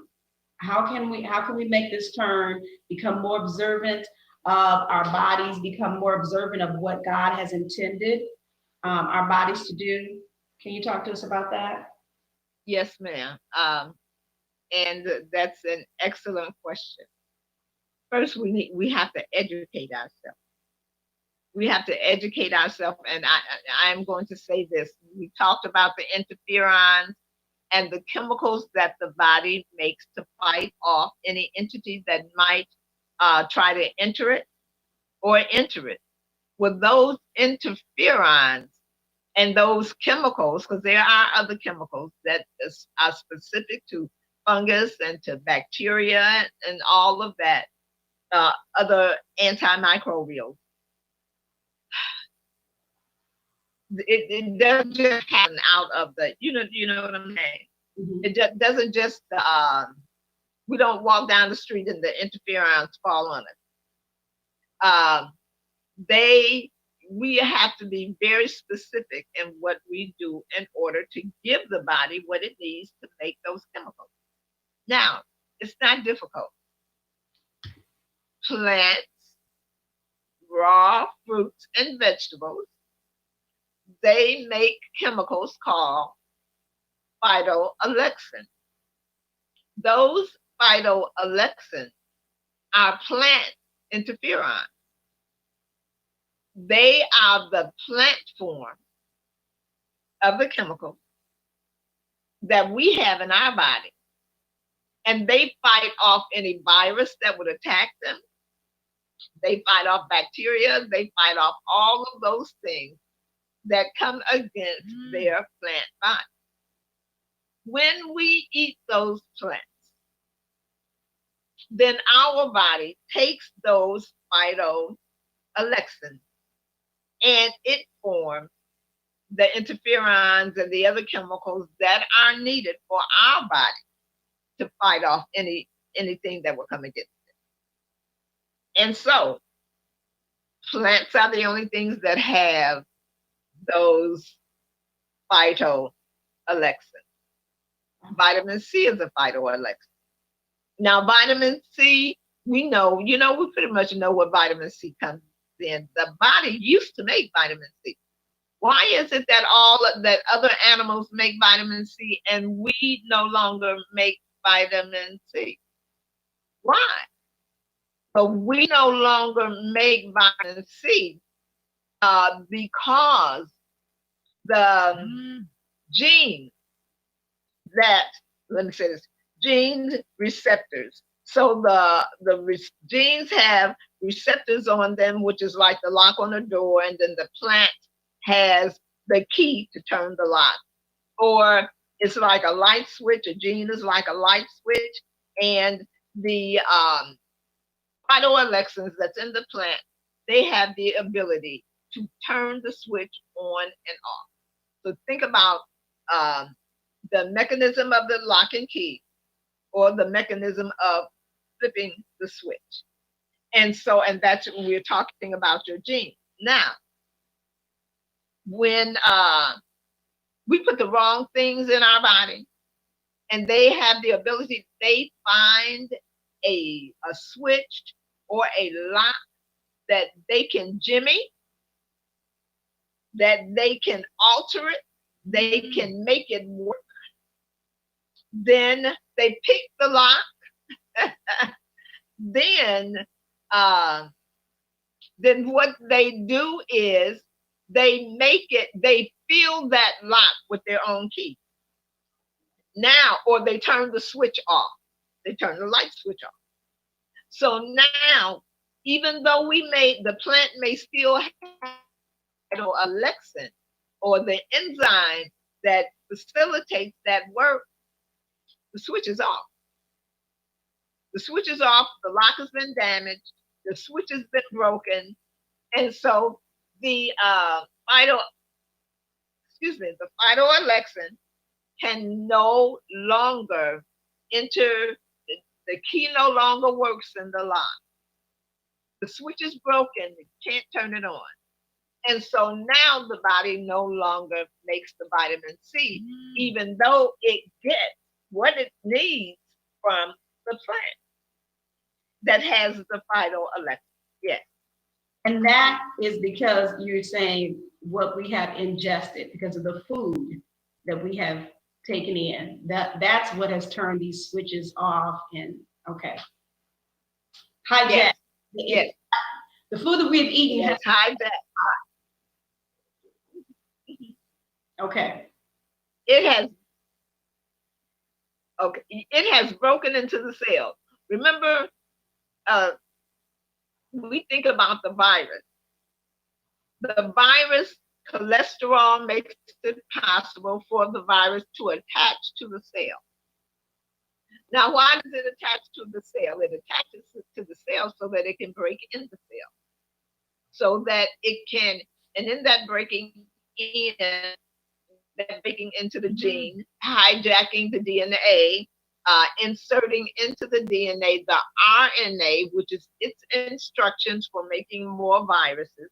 Speaker 1: How can we make this turn, become more observant of our bodies, become more observant of what God has intended our bodies to do? Can you talk to us about that?
Speaker 2: Yes, ma'am. And that's an excellent question. First, we have to educate ourselves. We have to educate ourselves, and I'm going to say this. We talked about the interferons and the chemicals that the body makes to fight off any entity that might try to enter it or enter it. With those interferons and those chemicals, because there are other chemicals that are specific to fungus and to bacteria and all of that, other antimicrobials. It doesn't just happen out of the, you know what I'm saying?
Speaker 1: Mhm.
Speaker 2: It doesn't just, we don't walk down the street and the interferons fall on us. They, we have to be very specific in what we do in order to give the body what it needs to make those chemicals. Now, it's not difficult. Plants, raw fruits and vegetables, they make chemicals called phytoalexin. Those phytoalexin are plant interferon. They are the plant form of the chemical that we have in our body. And they fight off any virus that would attack them. They fight off bacteria. They fight off all of those things that come against their plant body. When we eat those plants, then our body takes those phytoalexins and it forms the interferons and the other chemicals that are needed for our body to fight off anything that will come against it. And so plants are the only things that have those phytoalexins. Vitamin C is a phytoalexin. Now, vitamin C, we know, we pretty much know what vitamin C comes in. The body used to make vitamin C. Why is it that other animals make vitamin C and we no longer make vitamin C? Why? But we no longer make vitamin C because the genes that, let me say this, gene receptors. So genes have receptors on them, which is like the lock on the door, and then the plant has the key to turn the lock. Or it's like a light switch, a gene is like a light switch, and the phytoalexins that's in the plant, they have the ability to turn the switch on and off. So think about the mechanism of the lock and key, or the mechanism of flipping the switch. And that's when we're talking about your genes. Now, when we put the wrong things in our body, and they have the ability, they find a switch or a lock that they can jimmy, that they can alter it, they can make it work. Then they pick the lock. then what they do is they fill that lock with their own key. Now, or they turn the switch off. They turn the light switch off. So now, even though the plant may still have phytoalexin or the enzyme that facilitates that work, the switch is off. The switch is off, the lock has been damaged, The switch has been broken, and so the phyto, the phytoalexin can no longer enter. The key no longer works in the lock. The switch is broken. You can't turn it on. And so now the body no longer makes the vitamin C, even though it gets what it needs from the plant that has the phytoalexin. Yes.
Speaker 1: And that is because you're saying what we have ingested because of the food that we have taken in. That's what has turned these switches off. And okay. Hijack.
Speaker 2: Yes. Yes.
Speaker 1: The food that we've eaten has
Speaker 2: hijacked.
Speaker 1: Okay.
Speaker 2: It has broken into the cell. Remember, we think about the virus. The virus, cholesterol makes it possible for the virus to attach to the cell. Now, why does it attach to the cell? It attaches to the cell so that it can break in the cell. So that it can, and in that breaking into the gene, hijacking the DNA, inserting into the DNA the RNA, which is its instructions for making more viruses.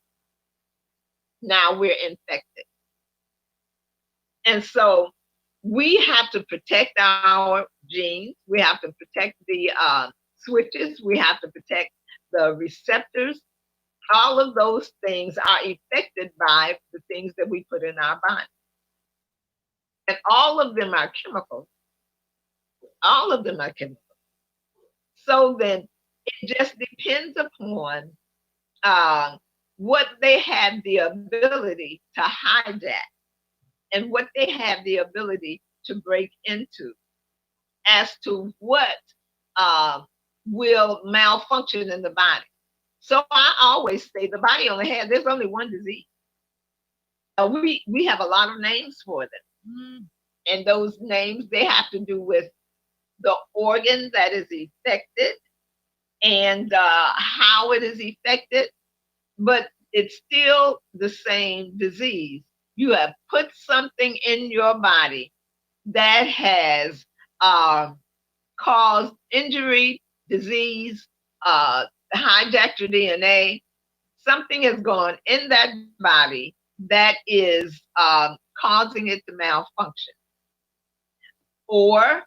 Speaker 2: Now we're infected. And so we have to protect our genes. We have to protect the switches. We have to protect the receptors. All of those things are affected by the things that we put in our body. And all of them are chemicals. All of them are chemicals. So then it just depends upon what they have the ability to hijack and what they have the ability to break into as to what will malfunction in the body. So I always say the body there's only one disease. We have a lot of names for them. And those names, they have to do with the organ that is affected and how it is affected, but it's still the same disease. You have put something in your body that has caused injury, disease, hijacked your DNA. Something has gone in that body that is causing it to malfunction. Or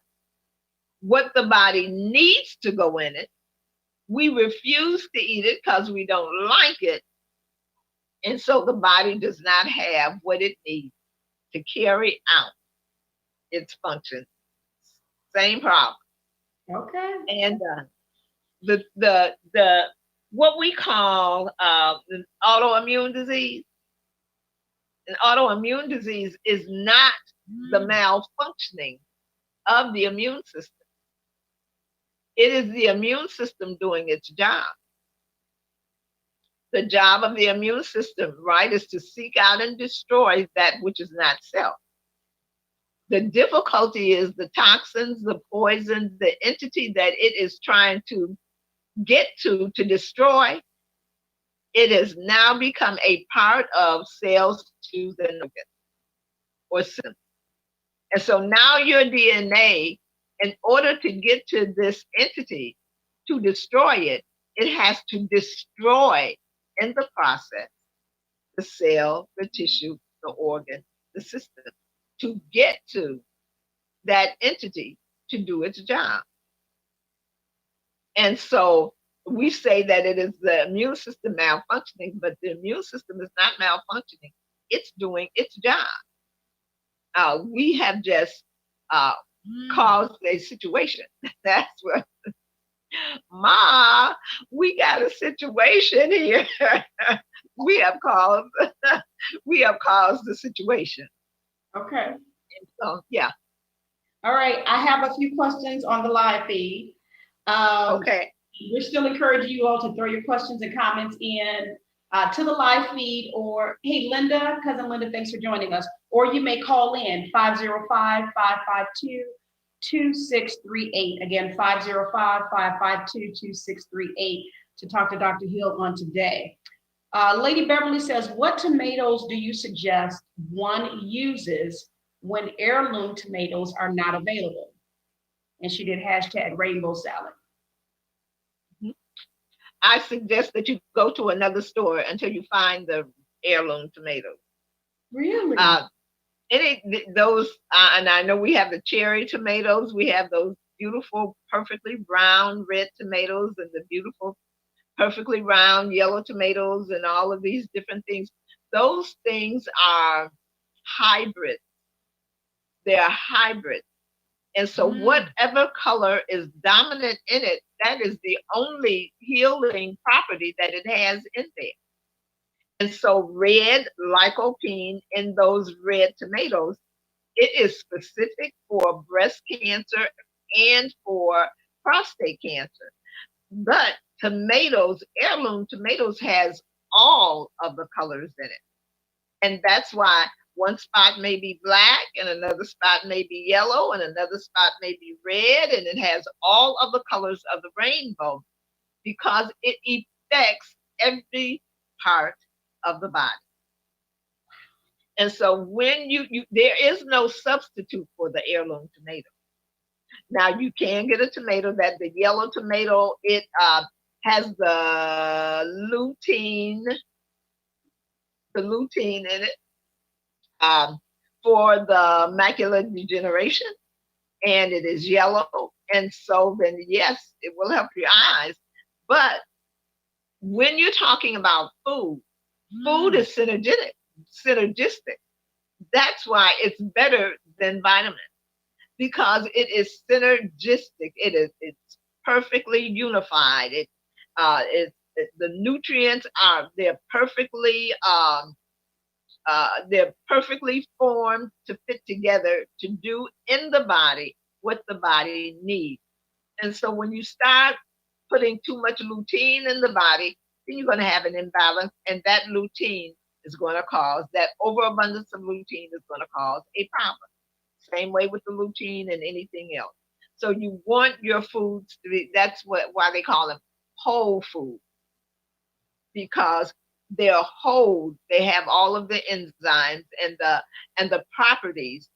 Speaker 2: what the body needs to go in it, we refuse to eat it because we don't like it. And so the body does not have what it needs to carry out its function. Same problem.
Speaker 1: Okay.
Speaker 2: And the what we call an autoimmune disease. An autoimmune disease is not the malfunctioning of the immune system. It is the immune system doing its job. The job of the immune system, right, is to seek out and destroy that which is not self. The difficulty is the toxins, the poison, the entity that it is trying to get to destroy. It has now become a part of cells, tissues, and organs or systems. And so now your DNA, in order to get to this entity, to destroy it, it has to destroy in the process the cell, the tissue, the organ, the system, to get to that entity to do its job. And so we say that it is the immune system malfunctioning, but the immune system is not malfunctioning. It's doing its job. We have just caused a situation. That's what, Ma, we got a situation here. we have caused the situation.
Speaker 1: Okay.
Speaker 2: And so, yeah.
Speaker 1: All right. I have a few questions on the live feed.
Speaker 2: Okay.
Speaker 1: We're still encouraging you all to throw your questions and comments in to the live feed, or hey, Linda, cousin Linda, thanks for joining us. Or you may call in 505-552-2638. Again, 505-552-2638 to talk to Dr. Hill on today. Lady Beverly says, what tomatoes do you suggest one uses when heirloom tomatoes are not available? And she did hashtag rainbow salad.
Speaker 2: I suggest that you go to another store until you find the heirloom tomatoes.
Speaker 1: Really?
Speaker 2: Those, and I know we have the cherry tomatoes. We have those beautiful, perfectly brown red tomatoes, and the beautiful, perfectly round yellow tomatoes, and all of these different things. Those things are hybrid. They are hybrid. And so whatever color is dominant in it, that is the only healing property that it has in there. And so red lycopene in those red tomatoes, it is specific for breast cancer and for prostate cancer. But tomatoes, heirloom tomatoes, has all of the colors in it. And that's why one spot may be black and another spot may be yellow and another spot may be red, and it has all of the colors of the rainbow because it affects every part of the body. And so when you there is no substitute for the heirloom tomato. Now you can get a tomato that the yellow tomato, it has the lutein in it for the macular degeneration, and it is yellow. And so then, yes, it will help your eyes. But when you're talking about food, food is synergistic. That's why it's better than vitamins, because it is synergistic. It's perfectly unified. The nutrients they're perfectly formed to fit together to do in the body what the body needs. And so when you start putting too much lutein in the body, then you're going to have an imbalance, and that lutein is going to cause, that overabundance of lutein is going to cause a problem. Same way with the lutein and anything else. So you want your foods to be, that's why they call them whole food, because they're whole. They have all of the enzymes and the properties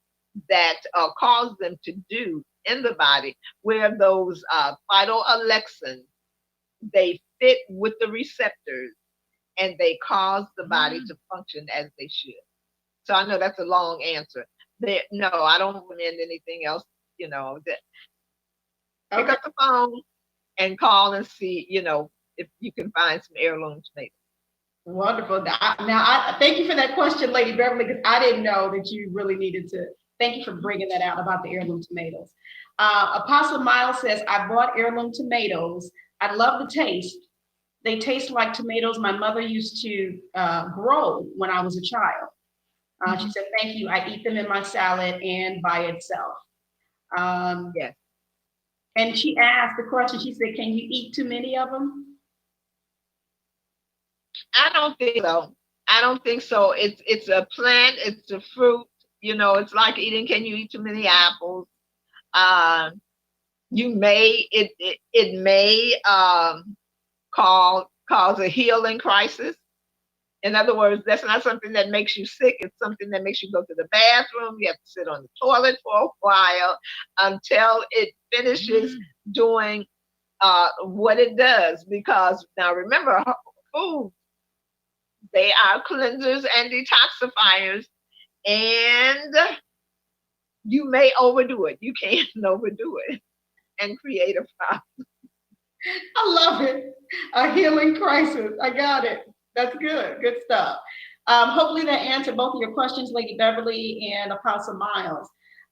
Speaker 2: that cause them to do in the body, where those phytoalexins, they fit with the receptors and they cause the body to function as they should. So I know that's a long answer. No, I don't recommend anything else. Pick up the phone and call and see, if you can find some heirloom tomatoes.
Speaker 1: Wonderful. Now, thank you for that question, Lady Beverly, because I didn't know that you really needed to. Thank you for bringing that out about the heirloom tomatoes. Apostle Miles says, I bought heirloom tomatoes. I love the taste. They taste like tomatoes my mother used to grow when I was a child. She said, thank you. I eat them in my salad and by itself.
Speaker 2: Yes.
Speaker 1: And she asked the question, she said, can you eat too many of them?
Speaker 2: I don't think so. It's a plant, it's a fruit, it's like eating, can you eat too many apples? It may cause a healing crisis. In other words, that's not something that makes you sick. It's something that makes you go to the bathroom. You have to sit on the toilet for a while until it finishes doing what it does. Because now remember, food, they are cleansers and detoxifiers, and you may overdo it. You can't overdo it and create a problem.
Speaker 1: I love it. A healing crisis. I got it. That's good. Good stuff. Hopefully that answered both of your questions, Lady Beverly and Apostle Miles.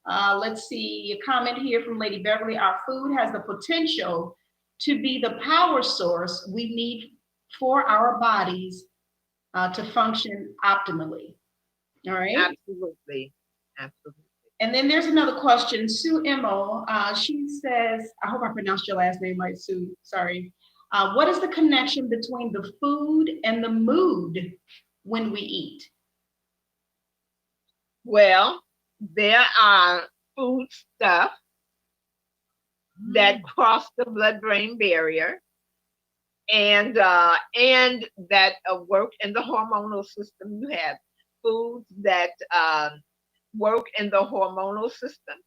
Speaker 1: Let's see a comment here from Lady Beverly. Our food has the potential to be the power source we need for our bodies to function optimally. All right.
Speaker 2: Absolutely.
Speaker 1: And then there's another question. Sue Emo, she says, I hope I pronounced your last name right, Sue. Sorry. What is the connection between the food and the mood when we eat?
Speaker 2: Well, there are food stuff that cross the blood-brain barrier, and that work in the hormonal system. You have foods that work in the hormonal system,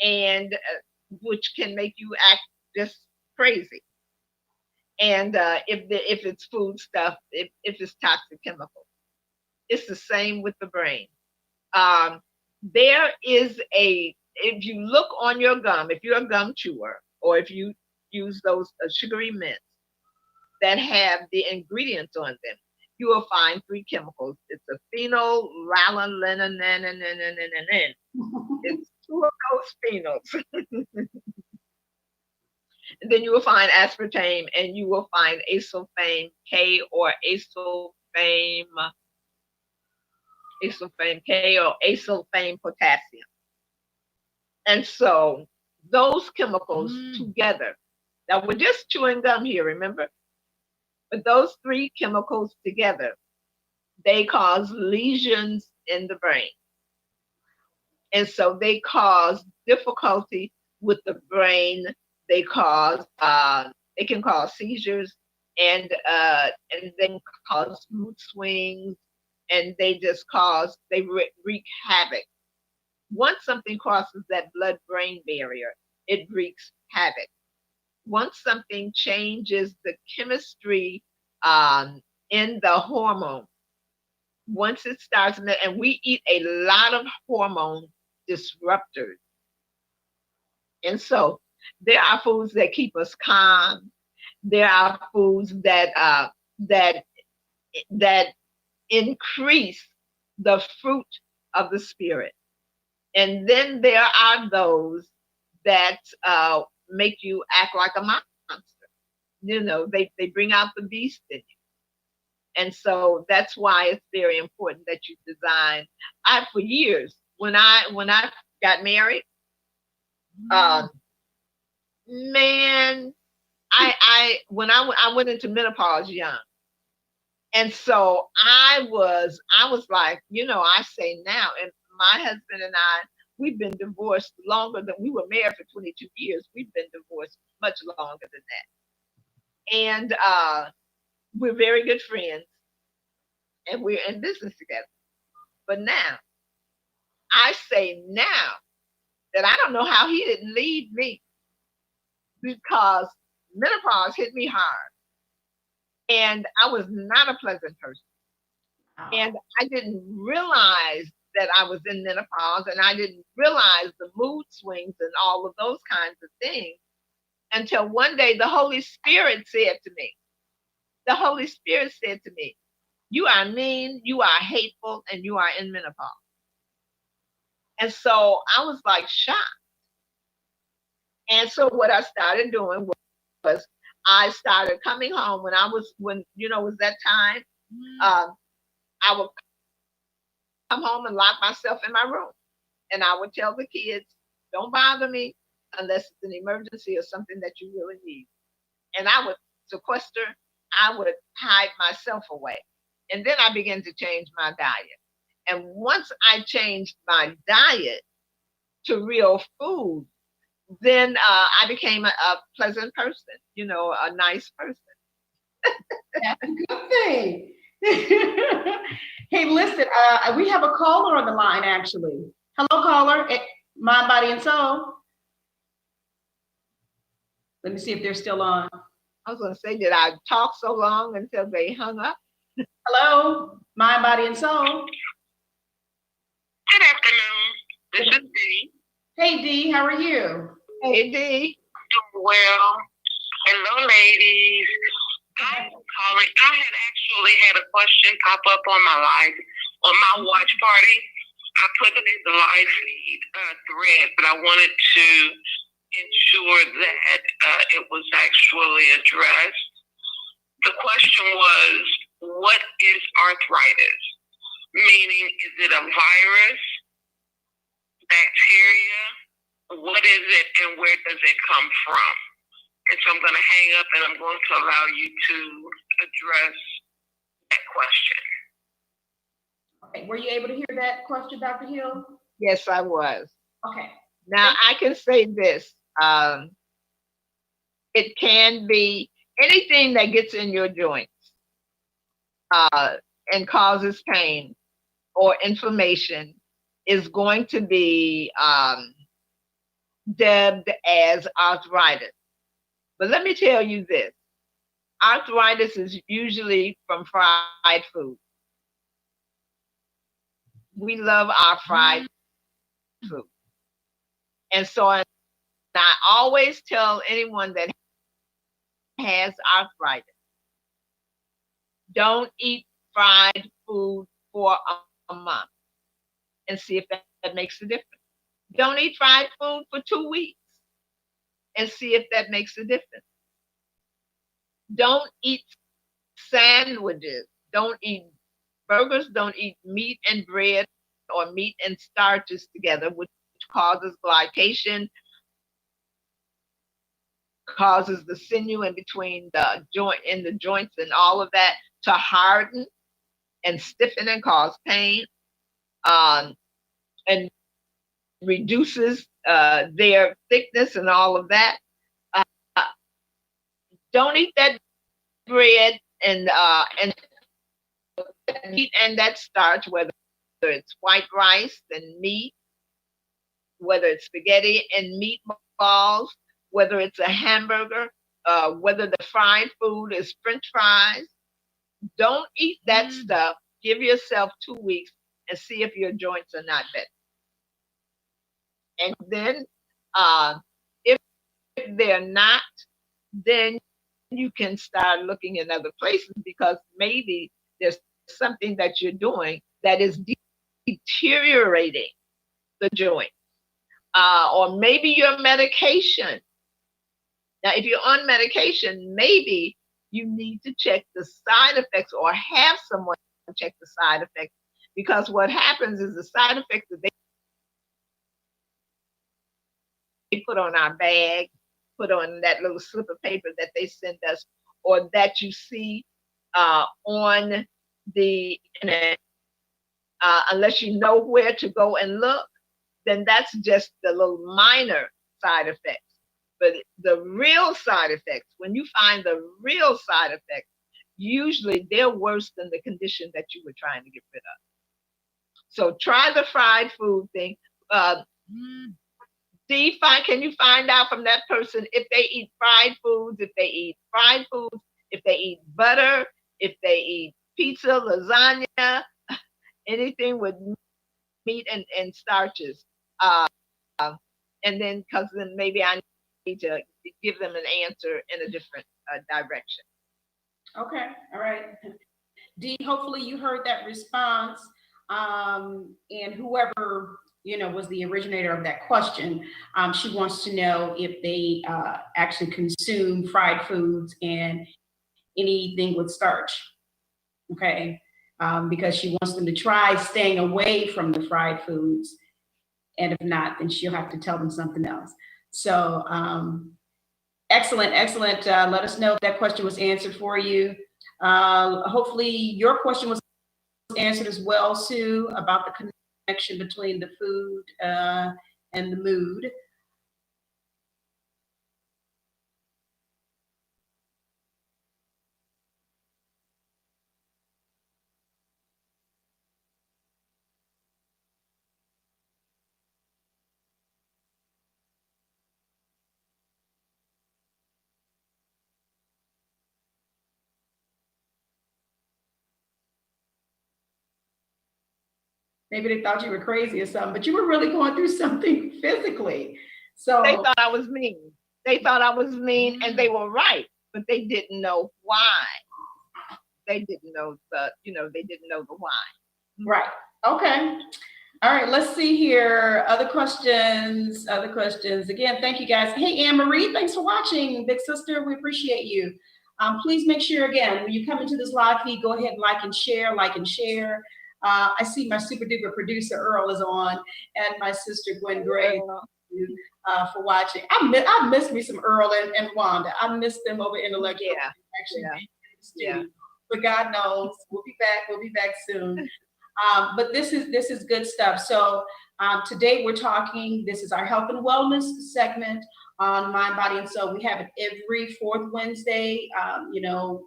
Speaker 2: and which can make you act just crazy. And if it's food stuff, if it's toxic chemical, it's the same with the brain. Um, there is if you look on your gum, if you're a gum chewer, or if you use those sugary mints that have the ingredients on them, you will find three chemicals. It's a phenyl, lalanin. It's two of those phenols. And then you will find aspartame, and you will find acesulfame K or acesulfame K or acesulfame potassium. And so those chemicals together, now we're just chewing gum here, remember? But those three chemicals together, they cause lesions in the brain. And so they cause difficulty with the brain. They can cause seizures, and then cause mood swings, and they wreak havoc. Once something crosses that blood-brain barrier, it wreaks havoc. Once something changes the chemistry in the hormone, once it starts, and we eat a lot of hormone disruptors. And so there are foods that keep us calm. There are foods that increase the fruit of the spirit. And then there are those that make you act like a monster. They bring out the beast in you. And so that's why it's very important that you design. For years, when I got married, man, I went into menopause young. And so I was like, I say now, and my husband and I, we've been divorced longer than we were married for 22 years. We've been divorced much longer than that. And we're very good friends, and we're in business together. But now, I say now that I don't know how he didn't leave me, because menopause hit me hard. And I was not a pleasant person. And I didn't realize that I was in menopause, and I didn't realize the mood swings and all of those kinds of things until one day the Holy Spirit said to me, you are mean, you are hateful, and you are in menopause. And so I was like shocked. And so what I started doing was I started coming home when it was that time. I would come home and lock myself in my room. And I would tell the kids, don't bother me unless it's an emergency or something that you really need. And I would sequester, I would hide myself away. And then I began to change my diet. And once I changed my diet to real food, then I became a pleasant person, a nice person.
Speaker 1: That's a good thing. Hey, listen, we have a caller on the line, actually. Hello, caller. Mind, Body, and Soul. Let me see if they're still on.
Speaker 2: I was going to say, did I talk so long until they hung up?
Speaker 1: Hello, Mind, Body, and Soul.
Speaker 3: Good afternoon. This is Dee.
Speaker 1: Hey, Dee, how are you?
Speaker 2: Hey, Dee.
Speaker 3: Doing well. Hello, ladies. I'm calling. I had actually had a question pop up on my watch party. I put it in the live feed thread, but I wanted to ensure that it was actually addressed. The question was, what is arthritis? Meaning, is it a virus, bacteria? What is it, and where does it come from? And so I'm going to hang up, and I'm going to allow you to address that question.
Speaker 1: Okay, were you able to hear that question, Dr. Hill?
Speaker 2: Yes, I was.
Speaker 1: Okay.
Speaker 2: Now I can say this. It can be anything that gets in your joints and causes pain or inflammation is going to be dubbed as arthritis. But let me tell you this, arthritis is usually from fried food. We love our fried food. And so I always tell anyone that has arthritis, don't eat fried food for a month and see if that makes a difference. Don't eat fried food for 2 weeks and see if that makes a difference. Don't eat sandwiches. Don't eat burgers. Don't eat meat and bread or meat and starches together, which causes glycation, causes the sinew in between the joints and all of that to harden and stiffen and cause pain, and reduces their thickness and all of that. Don't eat that bread and meat and that starch, whether it's white rice and meat, whether it's spaghetti and meatballs, whether it's a hamburger, whether the fried food is French fries. Don't eat that stuff. Give yourself 2 weeks and see if your joints are not better. And then if they're not, then you can start looking in other places, because maybe there's something that you're doing that is deteriorating the joint. Or maybe your medication. Now, if you're on medication, maybe you need to check the side effects or have someone check the side effects, because what happens is the side effects that they put on our bag, put on that little slip of paper that they send us, or that you see on the internet, unless you know where to go and look, then that's just the little minor side effects. But the real side effects, when you find the real side effects, usually they're worse than the condition that you were trying to get rid of. So try the fried food thing. Can you find out from that person if they eat fried foods, if they eat butter, if they eat pizza, lasagna, anything with meat and starches. And then, because then maybe I need to give them an answer in a different direction.
Speaker 1: Okay, all right. Dee, hopefully you heard that response. And whoever, was the originator of that question, she wants to know if they actually consume fried foods and anything with starch. Okay, because she wants them to try staying away from the fried foods. And if not, then she'll have to tell them something else. So excellent. Let us know if that question was answered for you. Hopefully your question was answered as well, Sue, about the connection between the food and the mood. Maybe they thought you were crazy or something, but you were really going through something physically. So
Speaker 2: they thought I was mean. And they were right, but they didn't know why. They didn't know they didn't know the why.
Speaker 1: Right. Okay. All right. Let's see here. Other questions. Again, thank you guys. Hey, Anne-Marie, thanks for watching. Big sister, we appreciate you. Please make sure, again, when you come into this live feed, go ahead and like and share. I see my super duper producer Earl is on, and my sister Gwen Gray for watching. I miss me some Earl and Wanda. I miss them over Intellectual.
Speaker 2: Yeah.
Speaker 1: But God knows we'll be back soon. But this is good stuff. So today we're talking. This is our health and wellness segment on Mind, Body, and Soul. We have it every fourth Wednesday.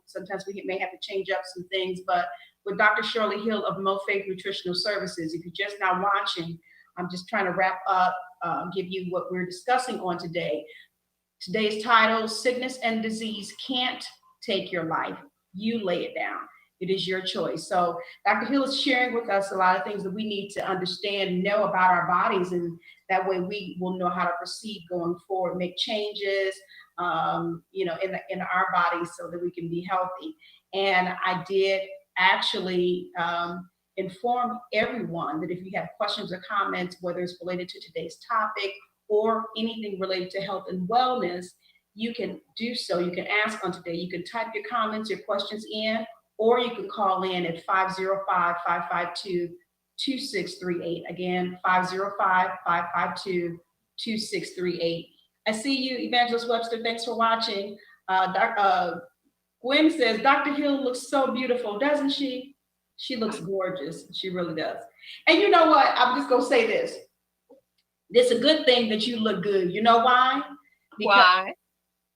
Speaker 1: Sometimes we may have to change up some things, but with Dr. Shirley Hill of Mo Faith Nutritional Services. If you're just now watching, I'm just trying to wrap up, give you what we're discussing on today. Today's title, Sickness and Disease Can't Take Your Life. You lay it down. It is your choice. So Dr. Hill is sharing with us a lot of things that we need to understand, know about our bodies, and that way we will know how to proceed going forward, make changes, in our bodies so that we can be healthy. And I did actually inform everyone that if you have questions or comments, whether it's related to today's topic or anything related to health and wellness, you can do so. You can ask on today. You can type your comments, your questions in, or you can call in at 505-552-2638. Again, 505-552-2638. I see you, Evangelist Webster. Thanks for watching. Gwen says, Dr. Hill looks so beautiful, doesn't she? She looks gorgeous. She really does. And you know what? I'm just going to say this. It's a good thing that you look good. You know why?
Speaker 2: Why?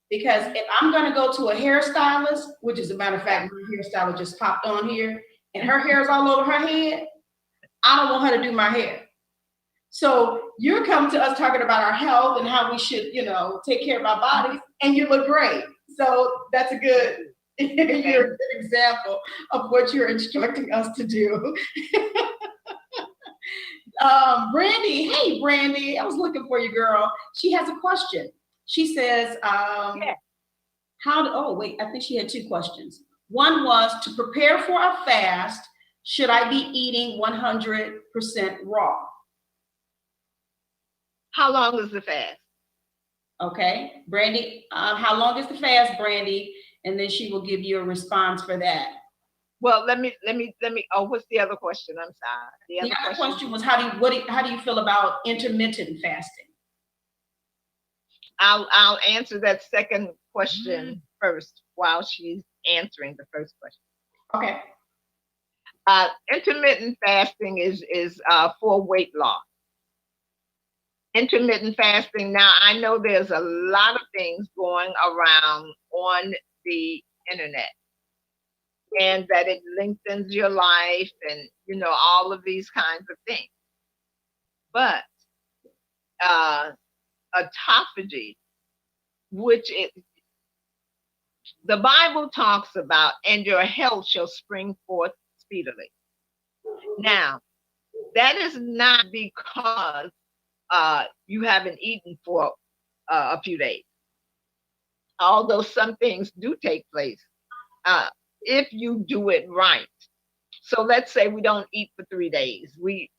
Speaker 1: Because if I'm going to go to a hairstylist, which is a matter of fact, my hairstylist just popped on here and her hair is all over her head, I don't want her to do my hair. So you're coming to us talking about our health and how we should, take care of our bodies, and you look great. So that's a good, you're a good example of what you're instructing us to do. Brandy, hey Brandy, I was looking for you, girl. She has a question. She says, I think she had two questions. One was, to prepare for a fast, should I be eating 100% raw?
Speaker 2: How long is the fast?
Speaker 1: Okay, Brandy, how long is the fast, Brandy? And then she will give you a response for that.
Speaker 2: Well, let me. Oh, what's the other question? I'm sorry.
Speaker 1: The other question was, how do you feel about intermittent fasting?
Speaker 2: I'll answer that second question first while she's answering the first question.
Speaker 1: Okay.
Speaker 2: Intermittent fasting is for weight loss. Intermittent fasting. Now, I know there's a lot of things going around on the internet, and that it lengthens your life and, all of these kinds of things. But autophagy, which the Bible talks about, and your health shall spring forth speedily. Now, that is not because you haven't eaten for a few days, although some things do take place if you do it right. So let's say we don't eat for 3 days. We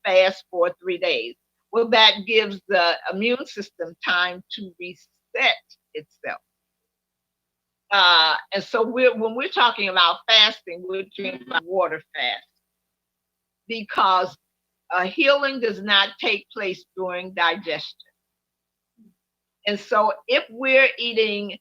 Speaker 2: fast for 3 days. Well, that gives the immune system time to reset itself. And so when we're talking about fasting, we're talking about water fast, because healing does not take place during digestion. And so if we're eating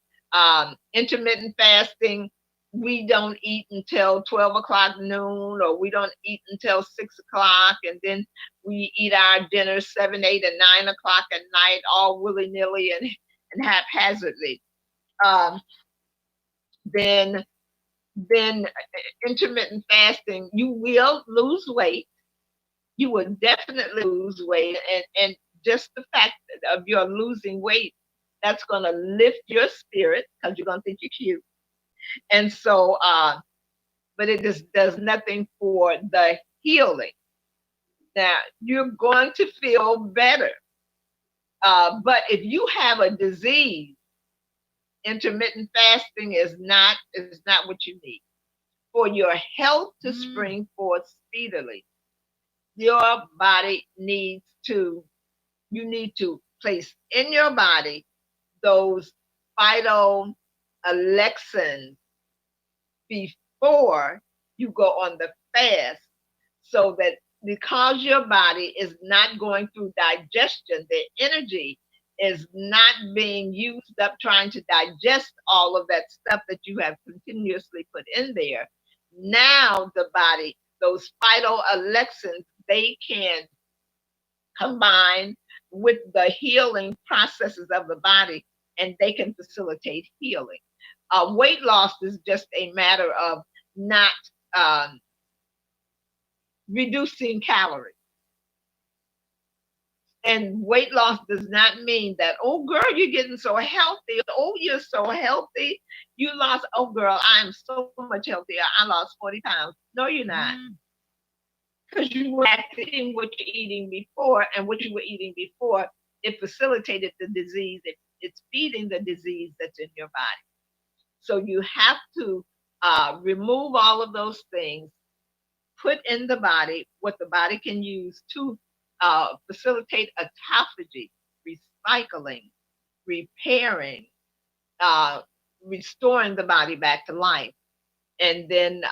Speaker 2: intermittent fasting, we don't eat until 12 o'clock noon, or we don't eat until 6 o'clock, and then we eat our dinner 7, 8, and 9 o'clock at night, all willy-nilly and haphazardly. Then intermittent fasting, you will lose weight. You will definitely lose weight, and just the fact of your losing weight, that's going to lift your spirit, because you're going to think you're cute. And so, but it just does nothing for the healing. Now, you're going to feel better. But if you have a disease, intermittent fasting is not what you need. For your health to spring forth speedily, your body you need to place in your body those phytoalexins before you go on the fast, so that because your body is not going through digestion, the energy is not being used up trying to digest all of that stuff that you have continuously put in there. Now the body, those phytoalexins, they can combine with the healing processes of the body, and they can facilitate healing. Weight loss is just a matter of not um, reducing calories. And weight loss does not mean that, oh girl, you're getting so healthy. Oh, you're so healthy. You lost, oh girl, I'm so much healthier. I lost 40 pounds. No, you're not. Because you were eating what you're eating before, and what you were eating before, it facilitated the disease. It's feeding the disease that's in your body. So you have to remove all of those things, put in the body what the body can use to facilitate autophagy, recycling, repairing, uh, restoring the body back to life. And then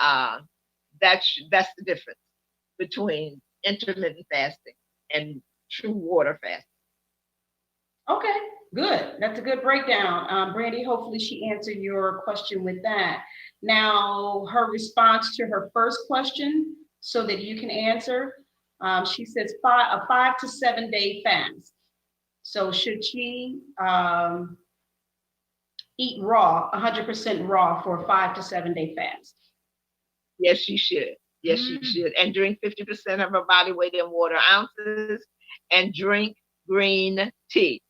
Speaker 2: that's the difference between intermittent fasting and true water fasting.
Speaker 1: Okay, good. That's a good breakdown. Brandy, hopefully she answered your question with that. Now, her response to her first question, so that you can answer, she says a 5 to 7 day fast. So should she eat raw, 100% raw for a 5 to 7 day fast?
Speaker 2: Yes, she should. Yes, she should. And drink 50% of her body weight in water ounces, and drink green tea.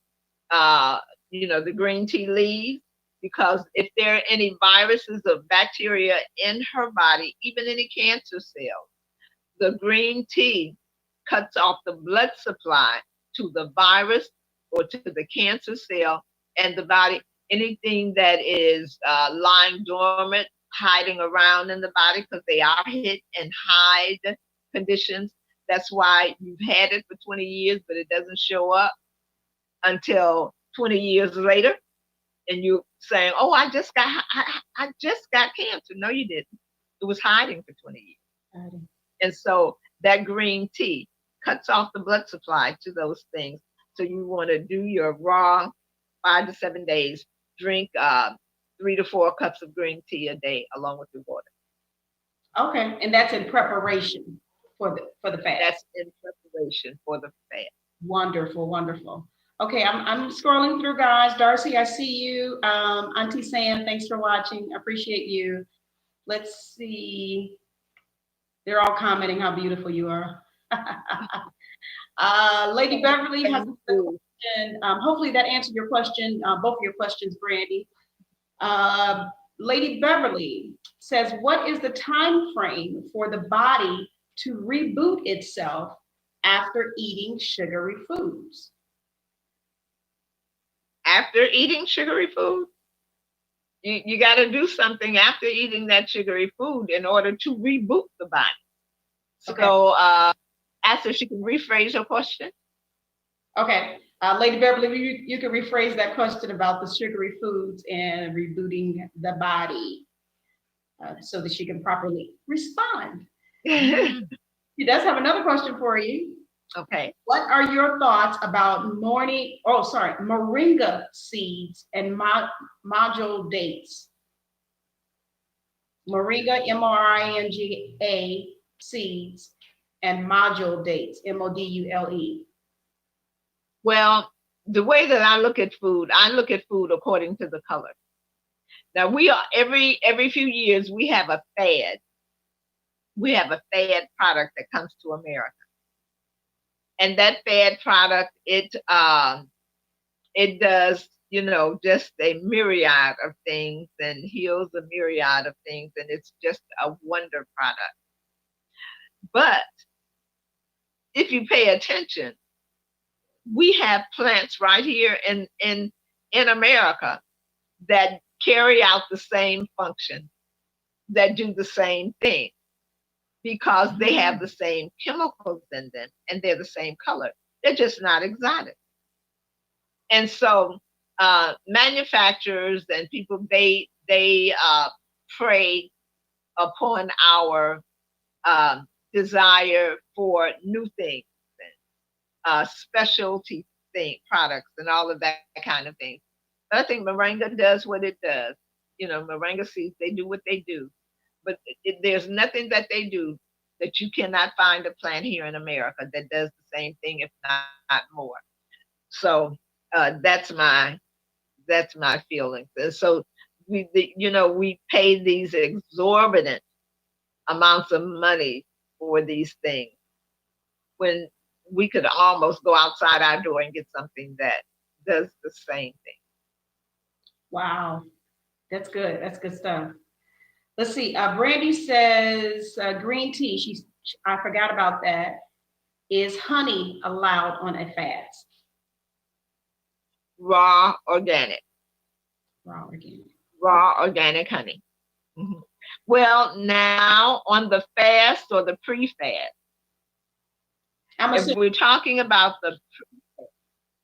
Speaker 2: The green tea leaves, because if there are any viruses or bacteria in her body, even any cancer cells, the green tea cuts off the blood supply to the virus or to the cancer cell, and the body, anything that is lying dormant, hiding around in the body, because they are hit and hide conditions. That's why you've had it for 20 years, but it doesn't show up until 20 years later, and you're saying, "Oh, I just got cancer." No, you didn't. It was hiding for 20 years. And so that green tea cuts off the blood supply to those things. So you want to do your raw 5 to 7 days. Drink 3 to 4 cups of green tea a day along with your water.
Speaker 1: Okay, and that's in preparation for the fast.
Speaker 2: That's in preparation for the fast.
Speaker 1: Wonderful, wonderful. Okay, I'm scrolling through, guys. Darcy, I see you. Auntie Sam, thanks for watching. I appreciate you. Let's see. They're all commenting how beautiful you are. Lady Beverly has a question. Hopefully that answered your question, both of your questions, Brandy. Lady Beverly says, what is the time frame for the body to reboot itself after eating sugary foods?
Speaker 2: After eating sugary food? You got to do something after eating that sugary food in order to reboot the body. Okay. So ask if she can rephrase her question.
Speaker 1: Okay. Lady Beverly, you can rephrase that question about the sugary foods and rebooting the body so that she can properly respond. She does have another question for you.
Speaker 2: Okay.
Speaker 1: What are your thoughts about moringa seeds and module dates? Moringa, MRINGA seeds, and module dates, MODULE.
Speaker 2: Well, the way that I look at food according to the color. Now we are every few years we have a fad. We have a fad product that comes to America. And that fad product, it does, just a myriad of things and heals a myriad of things, and it's just a wonder product. But if you pay attention, we have plants right here in America that carry out the same function, that do the same thing, because they have the same chemicals in them and they're the same color. They're just not exotic. And so manufacturers and people, they prey upon our desire for new things, and specialty products and all of that kind of thing. But I think moringa does what it does. Moringa seeds, they do what they do. But there's nothing that they do that you cannot find a plant here in America that does the same thing, if not more. So that's my feeling. And so we pay these exorbitant amounts of money for these things when we could almost go outside our door and get something that does the same thing.
Speaker 1: Wow, that's good. That's good stuff. Let's see. Brandy says green tea. I forgot about that. Is honey allowed on a fast?
Speaker 2: Raw organic.
Speaker 1: Raw organic.
Speaker 2: Raw organic honey. Mm-hmm. Well, now on the fast or the pre-fast, if we're talking about the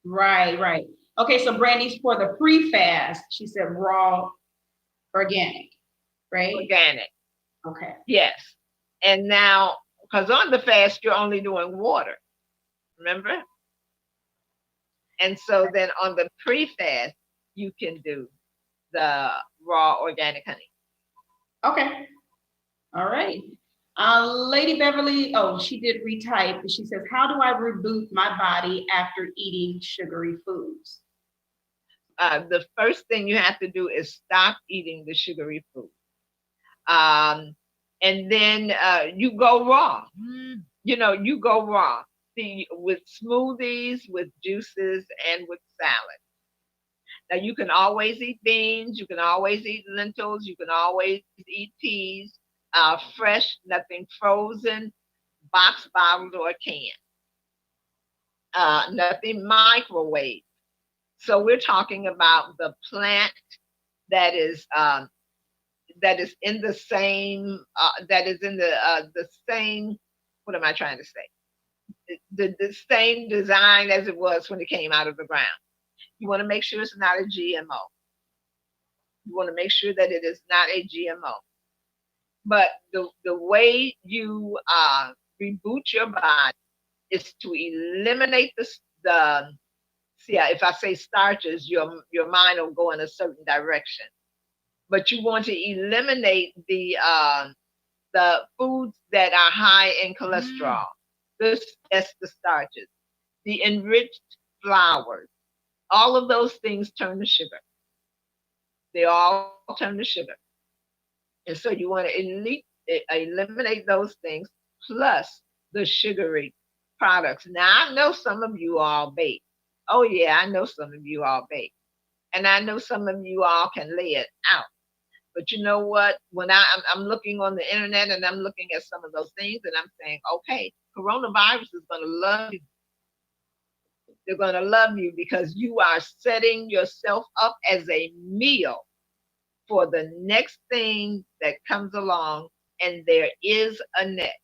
Speaker 1: right. Okay, so Brandy's for the pre-fast. She said raw organic, right?
Speaker 2: Organic.
Speaker 1: Okay.
Speaker 2: Yes. And now, because on the fast, you're only doing water, remember? And so then on the pre-fast, you can do the raw organic honey.
Speaker 1: Okay. All right. Lady Beverly, she did retype. She says, how do I reboot my body after eating sugary foods?
Speaker 2: The first thing you have to do is stop eating the sugary food. And then you go raw. You go raw. With smoothies, with juices, and with salad. Now you can always eat beans, you can always eat lentils, you can always eat peas, fresh, nothing frozen, box, bottled, or canned. Nothing microwave. So we're talking about the plant that is in the same the same. What am I trying to say? The same design as it was when it came out of the ground. You want to make sure it's not a GMO. You want to make sure that it is not a GMO. But the way you reboot your body is to eliminate the if I say starches, your mind will go in a certain direction. But you want to eliminate the foods that are high in cholesterol. That's the starches, the enriched flours. All of those things turn to sugar. They all turn to sugar. And so you want to eliminate those things plus the sugary products. Now, I know some of you all bake. Oh, yeah, I know some of you all bake. And I know some of you all can lay it out. But you know what? When I'm looking on the internet and I'm looking at some of those things and I'm saying, okay, coronavirus is going to love you. They're going to love you because you are setting yourself up as a meal for the next thing that comes along, and there is a next.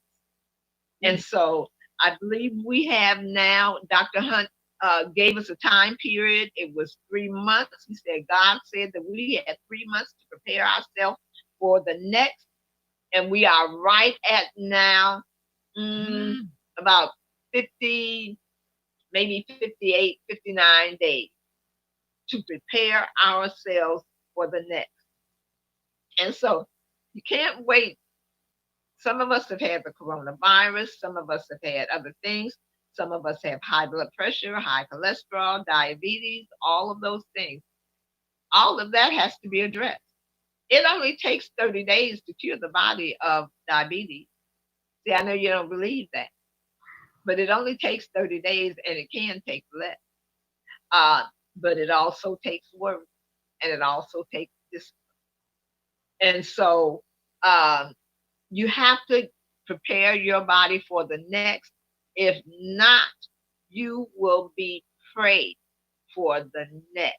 Speaker 2: And so I believe we have now, Dr. Hunt gave us a time period. It was 3 months. He said, God said that we had 3 months to prepare ourselves for the next. And we are right at now about 50, maybe 58, 59 days to prepare ourselves for the next. And so you can't wait. Some of us have had the coronavirus. Some of us have had other things. Some of us have high blood pressure, high cholesterol, diabetes, all of those things. All of that has to be addressed. It only takes 30 days to cure the body of diabetes. See, I know you don't believe that, but it only takes 30 days and it can take less. But it also takes work and it also takes discipline. And so you have to prepare your body for the next. If not, you will be preyed for the next.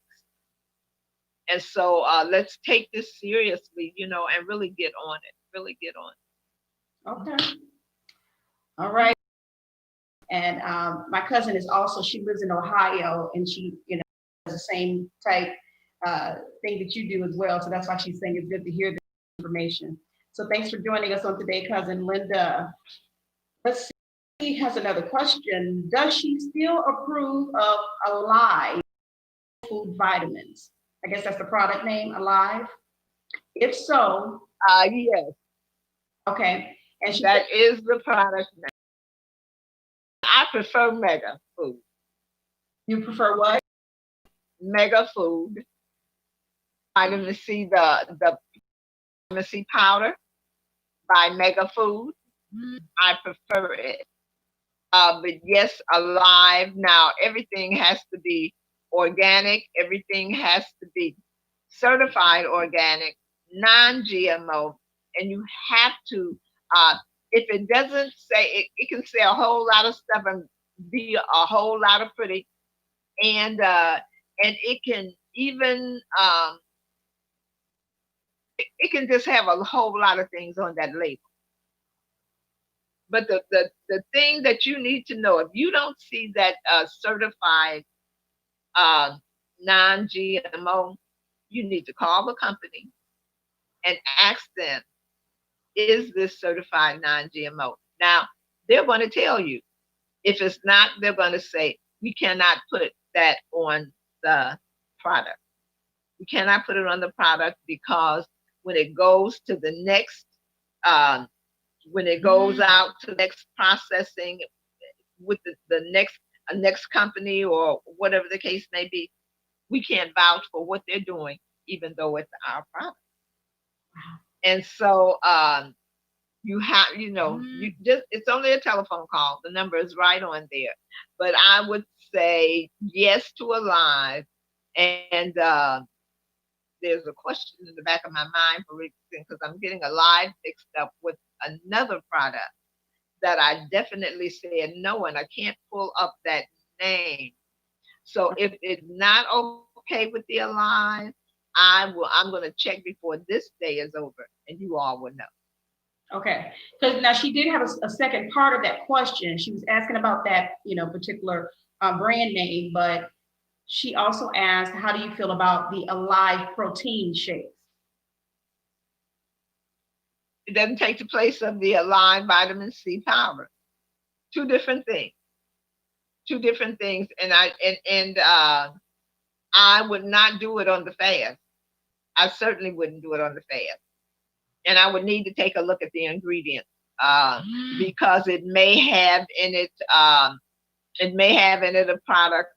Speaker 2: And so let's take this seriously, and really get on it. Really get on it.
Speaker 1: Okay. All right. And my cousin is also, she lives in Ohio, and she, has the same type thing that you do as well. So that's why she's saying it's good to hear the information. So thanks for joining us on today, cousin Linda. Let's see, he has another question. Does she still approve of Alive food vitamins? I guess that's the product name, Alive. If so,
Speaker 2: yes.
Speaker 1: Okay. And
Speaker 2: that is the product name. I prefer Mega Food.
Speaker 1: You prefer what?
Speaker 2: Mega Food. Vitamin C, the vitamin C powder by Mega Food. I prefer it. But yes, Alive. Now everything has to be organic. Everything has to be certified organic, non-GMO, and you have to. Uh, if it doesn't say it can say a whole lot of stuff and be a whole lot of pretty, and it can even it can just have a whole lot of things on that label. But the thing that you need to know, if you don't see that certified uh, non-GMO, you need to call the company and ask them, is this certified non-GMO? Now, they're going to tell you. If it's not, they're going to say, we cannot put that on the product. We cannot put it on the product because when it goes to the next, when it goes out to the next processing with the next company or whatever the case may be, we can't vouch for what they're doing, even though it's our product. And so you have, you just, it's only a telephone call. The number is right on there. But I would say yes to Alive. And there's a question in the back of my mind for Rick because I'm getting Alive mixed up with another product that I definitely said no, and I can't pull up that name. So if it's not okay with the Alive, I'm going to check before this day is over, and you all will know.
Speaker 1: Okay, because now she did have a second part of that question. She was asking about that, particular brand name, but she also asked, how do you feel about the Alive protein shakes?
Speaker 2: It doesn't take the place of the Alive vitamin C powder. Two different things. Two different things, and I would not do it on the fast. I certainly wouldn't do it on the fast, and I would need to take a look at the ingredients because it may have in it a product,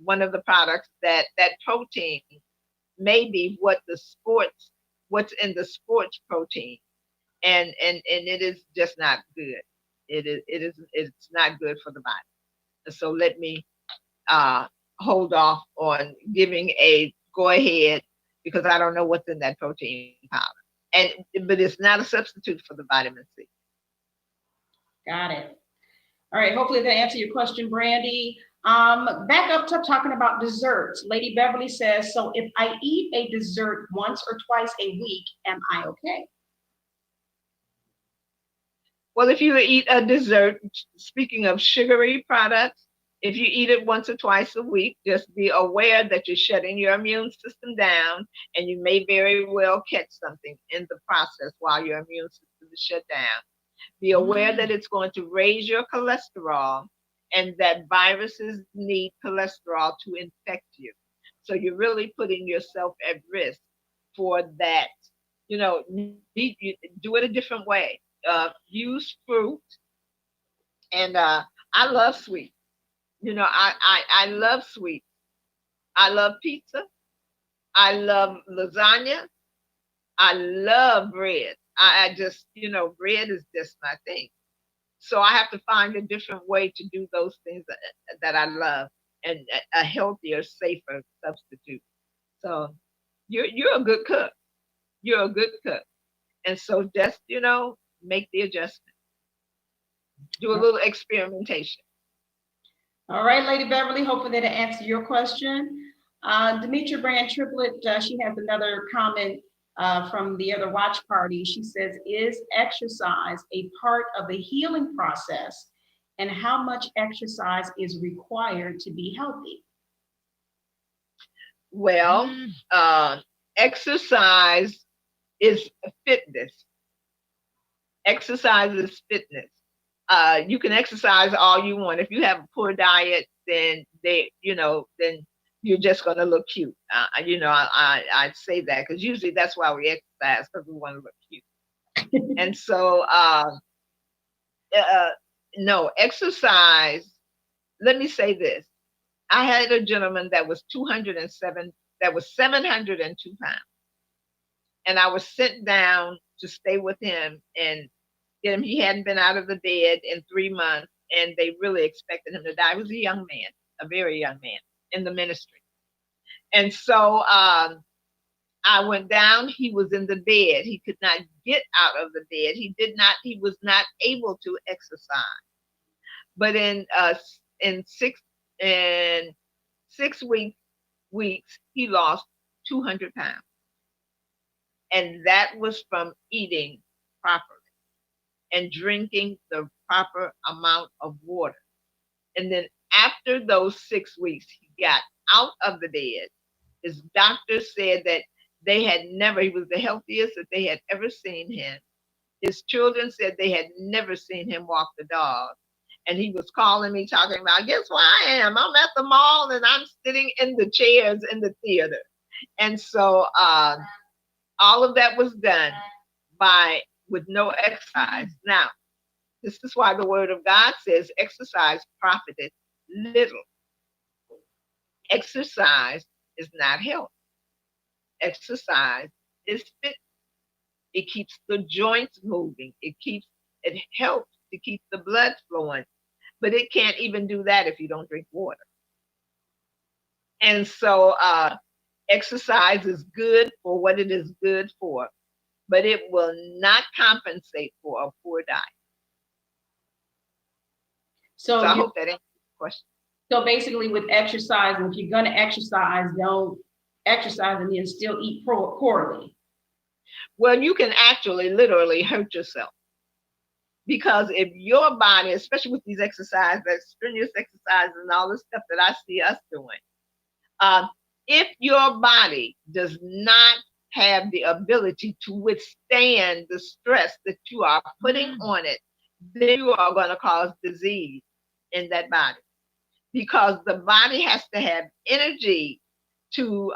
Speaker 2: one of the products that protein may be what's in the sports protein, and it is just not good. It's not good for the body. So let me hold off on giving a go ahead because I don't know what's in that protein powder. But it's not a substitute for the vitamin C.
Speaker 1: Got it. All right, hopefully that answered your question, Brandy. Back up to talking about desserts. Lady Beverly says, so if I eat a dessert once or twice a week, am I okay?
Speaker 2: Well, if you eat a dessert, speaking of sugary products, if you eat it once or twice a week, just be aware that you're shutting your immune system down, and you may very well catch something in the process while your immune system is shut down. Be aware that it's going to raise your cholesterol and that viruses need cholesterol to infect you. So you're really putting yourself at risk for that. Do it a different way. Use fruit. And I love sweet. I love sweet. I love pizza. I love lasagna. I love bread. I just, bread is just my thing. So I have to find a different way to do those things that I love and a healthier, safer substitute. So you're a good cook. You're a good cook. And so just, make the adjustment. Do a little experimentation.
Speaker 1: All right, Lady Beverly, hopefully that answered your question. Demetra Brand Triplet, she has another comment from the other watch party. She says, is exercise a part of the healing process, and how much exercise is required to be healthy?
Speaker 2: Well, exercise is fitness. Exercise is fitness. You can exercise all you want. If you have a poor diet, then then you're just going to look cute. I'd say that because usually that's why we exercise, because we want to look cute. And so, no, exercise, let me say this. I had a gentleman that was 702 pounds. And I was sent down to stay with him and get him. He hadn't been out of the bed in 3 months, and they really expected him to die. He was a young man, a very young man in the ministry. And so I went down. He was in the bed. He could not get out of the bed. He was not able to exercise. But in 6 weeks, he lost 200 pounds. And that was from eating properly and drinking the proper amount of water. And then after those 6 weeks, he got out of the bed. His doctor said that he was the healthiest that they had ever seen him. His children said they had never seen him walk the dog. And he was calling me, talking about, guess where I am? I'm at the mall and I'm sitting in the chairs in the theater. And so all of that was done with no exercise. Now, this is why the word of God says exercise profited little. Exercise is not health. Exercise is fit. It keeps the joints moving. It helps to keep the blood flowing. But it can't even do that if you don't drink water. And so exercise is good for what it is good for, but it will not compensate for a poor diet. So I hope that answers the question.
Speaker 1: So basically with exercise, if you're going to exercise, don't exercise and then still eat poorly.
Speaker 2: Well, you can actually literally hurt yourself. Because if your body, especially with these exercises, that strenuous exercises and all the stuff that I see us doing, if your body does not have the ability to withstand the stress that you are putting on it, then you are going to cause disease in that body. Because the body has to have energy to,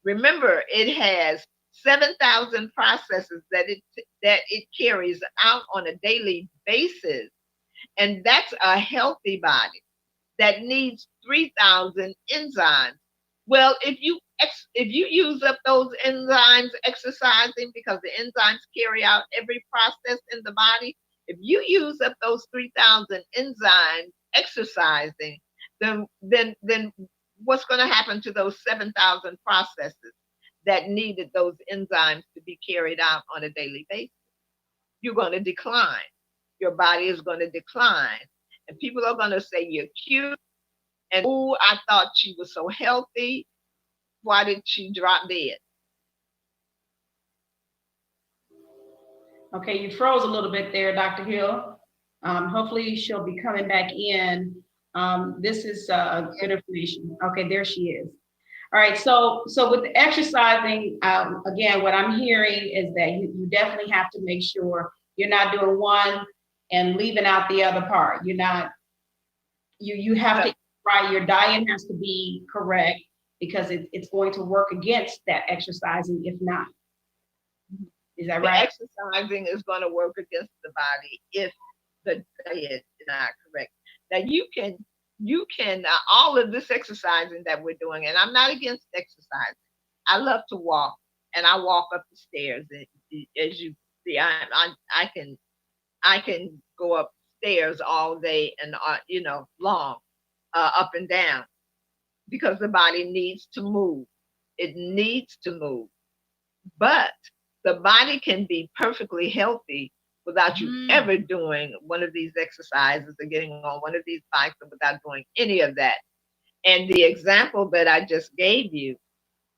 Speaker 2: remember, it has 7,000 processes that it carries out on a daily basis. And that's a healthy body that needs 3,000 enzymes. Well, if you use up those enzymes exercising, because the enzymes carry out every process in the body, if you use up those 3,000 enzymes exercising, then what's going to happen to those 7,000 processes that needed those enzymes to be carried out on a daily basis? You're going to decline. Your body is going to decline. And people are going to say you're cute. And, oh, I thought she was so healthy. Why did she drop dead?
Speaker 1: Okay, you froze a little bit there, Dr. Hill. Hopefully she'll be coming back in. This is good information. Okay, there she is. All right, so with the exercising, again, what I'm hearing is that you definitely have to make sure you're not doing one and leaving out the other part. You're not, you have to, right, your diet has to be correct, because it's going to work against that exercising if not. Is that right?
Speaker 2: Exercising is going to work against the body if the diet is not correct. Now you can all of this exercising that we're doing, and I'm not against exercising. I love to walk, and I walk up the stairs. And as you see, I can go upstairs all day and long, up and down, because the body needs to move. It needs to move, but the body can be perfectly healthy without you ever doing one of these exercises or getting on one of these bikes, without doing any of that. And the example that I just gave you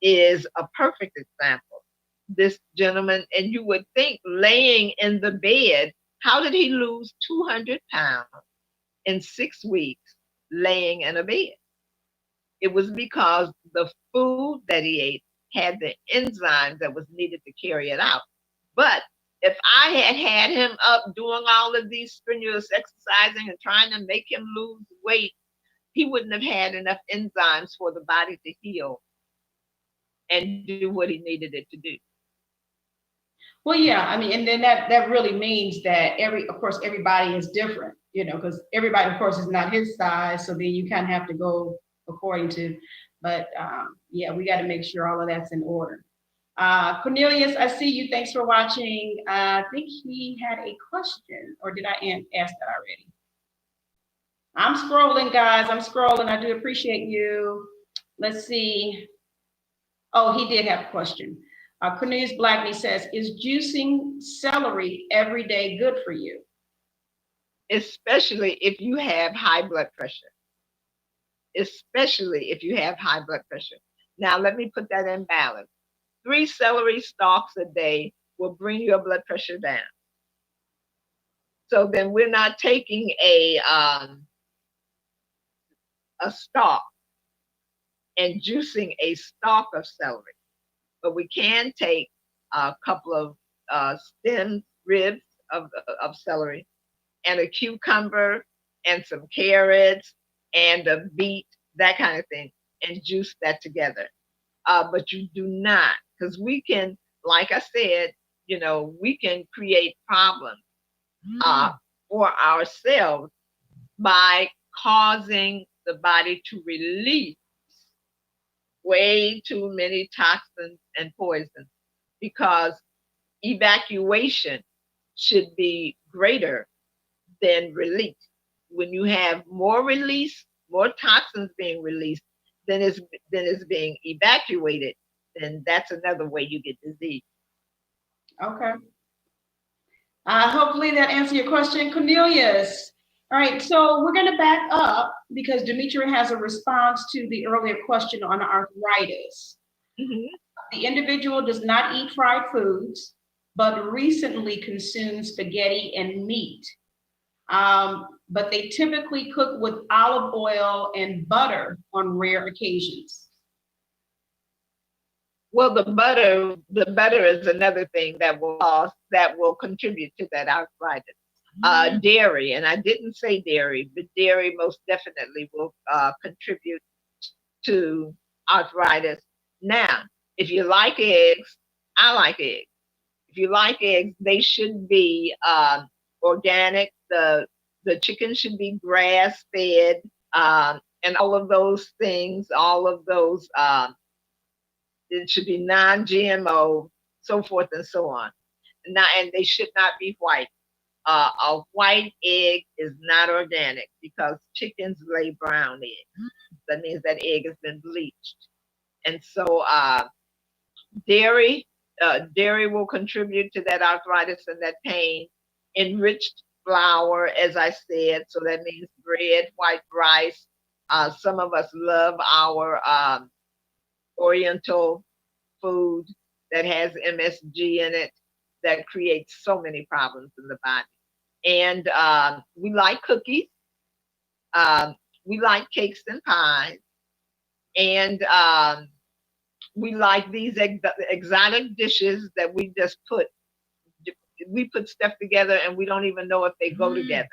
Speaker 2: is a perfect example. This gentleman, and you would think, laying in the bed, how did he lose 200 pounds in 6 weeks laying in a bed? It was because the food that he ate had the enzymes that was needed to carry it out. But if I had him up doing all of these strenuous exercising and trying to make him lose weight, he wouldn't have had enough enzymes for the body to heal and do what he needed it to do.
Speaker 1: Well, yeah, I mean, and then that really means that of course, everybody is different, because everybody, of course, is not his size. So then you kind of have to go, according to, but yeah, we got to make sure all of that's in order. Cornelius, I see you. Thanks for watching. I think he had a question, or did I ask that already? I'm scrolling, guys. I'm scrolling. I do appreciate you. Let's see. Oh, he did have a question. Cornelius Blackney says, is juicing celery every day good for you?
Speaker 2: Especially if you have high blood pressure. Especially if you have high blood pressure. Now, let me put that in balance. 3 celery stalks a day will bring your blood pressure down. So then we're not taking a stalk and juicing a stalk of celery, but we can take a couple of stem ribs of celery and a cucumber and some carrots and a beet, that kind of thing, and juice that together. But you do not, because we can, like I said, we can create problems for ourselves by causing the body to release way too many toxins and poisons, because evacuation should be greater than release. When you have more release, more toxins being released than is being evacuated, then that's another way you get disease.
Speaker 1: Okay. Hopefully that answered your question, Cornelius. All right, so we're going to back up because Demetria has a response to the earlier question on arthritis.
Speaker 2: Mm-hmm.
Speaker 1: The individual does not eat fried foods, but recently consumes spaghetti and meat. But they typically cook with olive oil and butter on rare occasions.
Speaker 2: Well, the butter is another thing that will contribute to that arthritis. Dairy, and I didn't say dairy, but dairy most definitely will contribute to arthritis. Now, if you like eggs, I like eggs. If you like eggs, they should be organic. The chicken should be grass fed, and all of those things. All of those. It should be non-GMO, so forth and so on. And they should not be white. A white egg is not organic because chickens lay brown eggs. That means that egg has been bleached. And so dairy will contribute to that arthritis and that pain. Enriched flour, as I said, so that means bread, white rice. Some of us love our Oriental food that has MSG in it, that creates so many problems in the body. And we like cookies. We like cakes and pies. And we like these exotic dishes that we just put stuff together and we don't even know if they go together.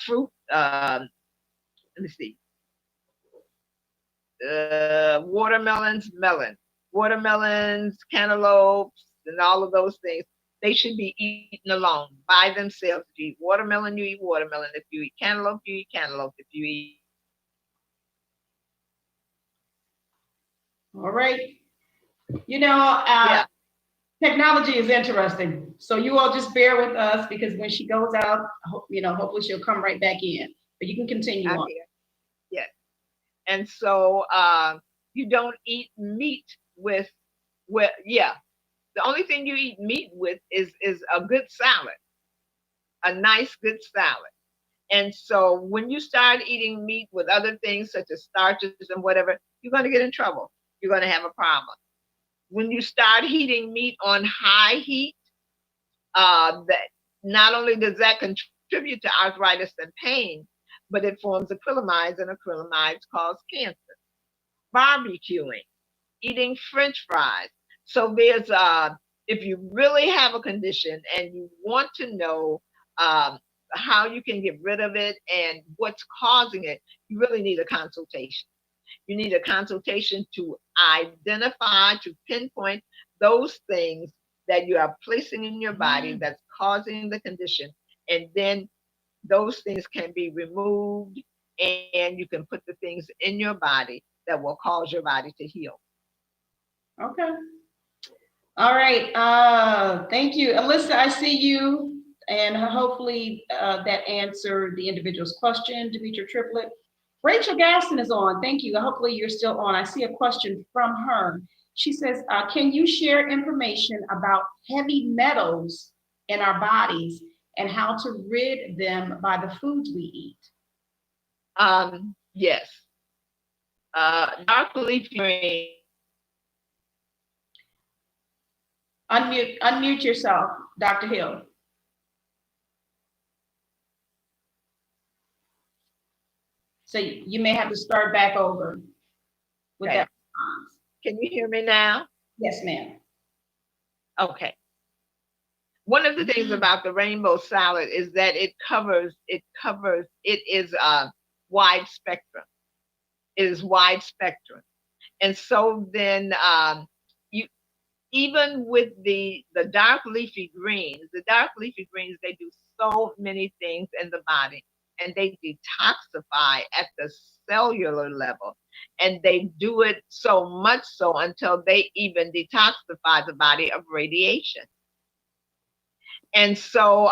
Speaker 2: Fruit, let me see. Watermelons, cantaloupes, and all of those things. They should be eaten alone by themselves. If you eat watermelon, you eat watermelon. If you eat cantaloupe, you eat cantaloupe. If you eat.
Speaker 1: All right. Technology is interesting. So you all just bear with us because when she goes out, hopefully she'll come right back in. But you can continue on.
Speaker 2: Here. Yes. And so you don't eat meat with. The only thing you eat meat with is a good salad, a nice good salad. And so when you start eating meat with other things such as starches and whatever, you're going to get in trouble. You're going to have a problem. When you start heating meat on high heat, that not only does that contribute to arthritis and pain, but it forms acrylamides, and acrylamides cause cancer. Barbecuing, eating French fries. So there's if you really have a condition and you want to know how you can get rid of it and what's causing it, you really need a consultation. You need a consultation to identify, to pinpoint those things that you are placing in your body that's causing the condition. And then those things can be removed and you can put the things in your body that will cause your body to heal.
Speaker 1: Okay. All right. Thank you. Alyssa, I see you. And hopefully that answered the individual's question, Demetra Triplett. Rachel Gaston is on. Thank you. Hopefully you're still on. I see a question from her. She says, can you share information about heavy metals in our bodies and how to rid them by the foods we eat?
Speaker 2: Yes. Dark leafy green.
Speaker 1: Unmute yourself, Dr. Hill. So you may have to start back over with
Speaker 2: Okay.
Speaker 1: that response.
Speaker 2: Can you hear me now?
Speaker 1: Yes, ma'am.
Speaker 2: Okay. One of the things about the rainbow salad is that it is wide spectrum. It is wide spectrum. And so then you, even with the dark leafy greens, they do so many things in the body, and they detoxify at the cellular level. And they do it so much so until they even detoxify the body of radiation. And so,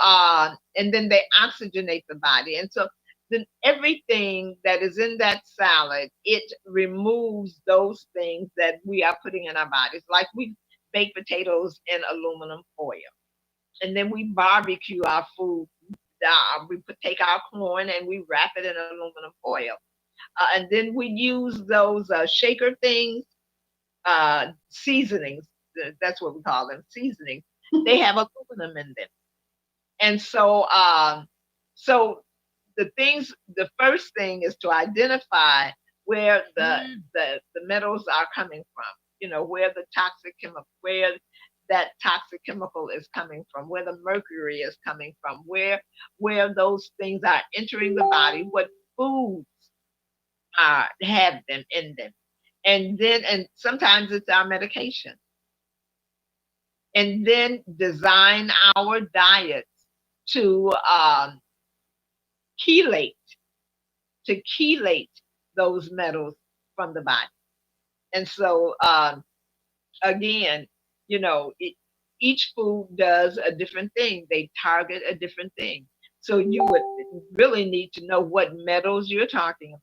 Speaker 2: and then they oxygenate the body. And so then everything that is in that salad, it removes those things that we are putting in our bodies. Like we bake potatoes in aluminum foil. And then we barbecue our food. We take our corn and we wrap it in aluminum foil. And then we use those shaker things, seasonings. That's what we call them, seasonings. They have aluminum in them. And so, so the first thing is to identify where the metals are coming from, where the toxic chemical, where that toxic chemical is coming from, where the mercury is coming from, where those things are entering the body, what foods have them in them. And sometimes it's our medication. And then design our diets to chelate those metals from the body. And so again, each food does a different thing. They target a different thing. So you would really need to know what metals you're talking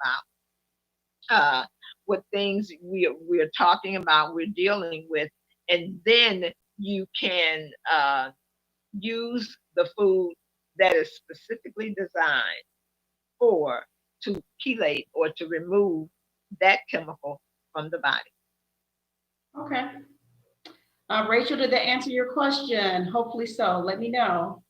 Speaker 2: about, what things we're talking about, we're dealing with, and then you can use the food that is specifically designed to chelate or to remove that chemical from the body.
Speaker 1: Okay. Rachel, did that answer your question? Hopefully so. Let me know.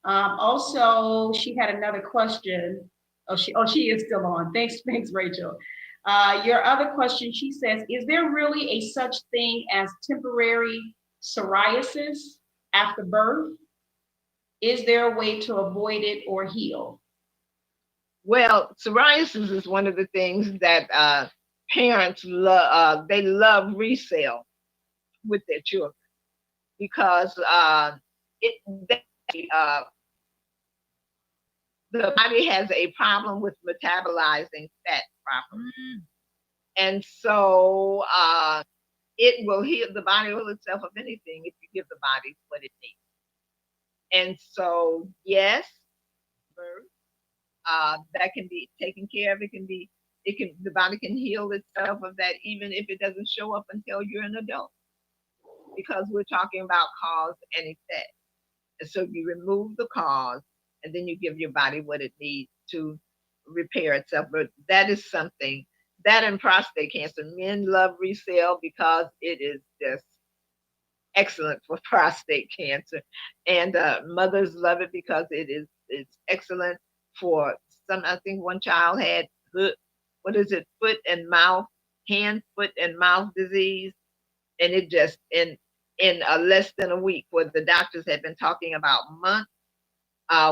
Speaker 1: Also, she had another question. She is still on. Thanks, Rachel. Your other question, she says, is there really a such thing as temporary psoriasis after birth? Is there a way to avoid it or heal?
Speaker 2: Well, psoriasis is one of the things that parents love. They love resale with their children because the body has a problem with metabolizing fat properly. And so it will heal, the body will itself of anything if you give the body what it needs. And so, yes, that can be taken care of. The body can heal itself of that, even if it doesn't show up until you're an adult, because we're talking about cause and effect. And so you remove the cause and then you give your body what it needs to repair itself. But that is something that in prostate cancer, men love resale because it is just excellent for prostate cancer, and mothers love it because it's excellent for some. I think one child had foot and mouth disease, and it just in less than a week, where the doctors had been talking about months,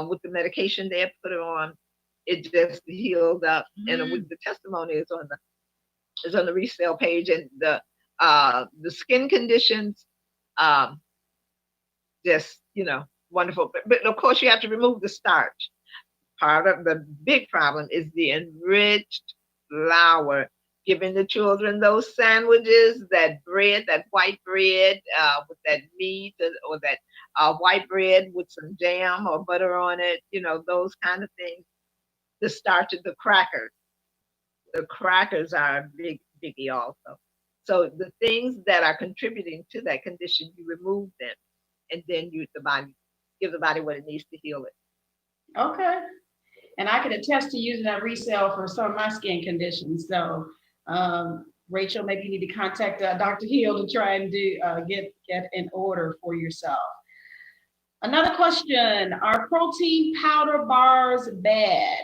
Speaker 2: with the medication they had put it on, it just healed up in a week. The testimony is on the resale page, and the skin conditions, just wonderful. But of course you have to remove the starch. part of the big problem is the enriched flour. Giving the children those sandwiches, that bread, that white bread with that meat, or that white bread with some jam or butter on it, those kind of things. The starch of the crackers. The crackers are a biggie also. So the things that are contributing to that condition, you remove them, and then give the body what it needs to heal it.
Speaker 1: Okay. And I can attest to using that ReCell for some of my skin conditions. So, Rachel, maybe you need to contact Dr. Hill to try and get an order for yourself. Another question: are protein powder bars bad?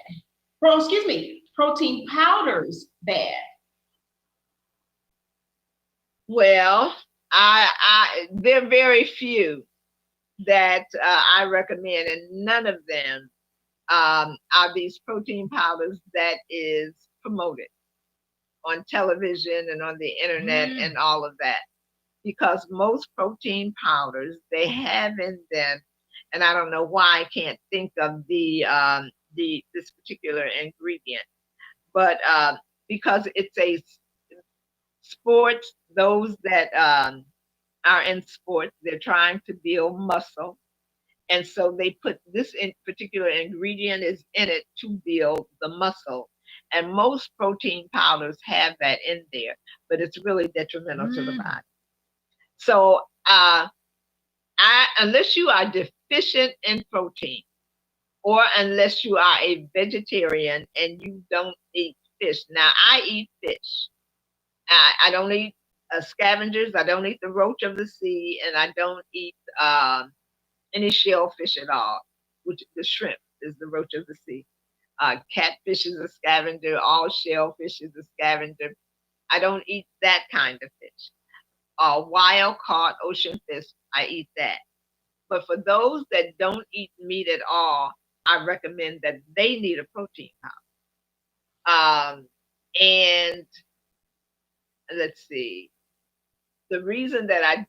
Speaker 1: Protein powders bad?
Speaker 2: Well, there are very few that I recommend, and none of them are these protein powders that is promoted on television and on the internet and all of that. Because most protein powders, they have in them, and I don't know why I can't think of this particular ingredient, but because it's a sports, those that are in sports, they're trying to build muscle. And so they put this in particular ingredient is in it to build the muscle. And most protein powders have that in there, but it's really detrimental to the body. So unless you are deficient in protein, or unless you are a vegetarian and you don't eat fish. Now, I eat fish. I don't eat scavengers. I don't eat the roach of the sea, and I don't eat any shellfish at all, which the shrimp is the roach of the sea. Catfish is a scavenger. All shellfish is a scavenger. I don't eat that kind of fish. Wild caught ocean fish, I eat that. But for those that don't eat meat at all, I recommend that they need a protein powder. And let's see, the reason that I'm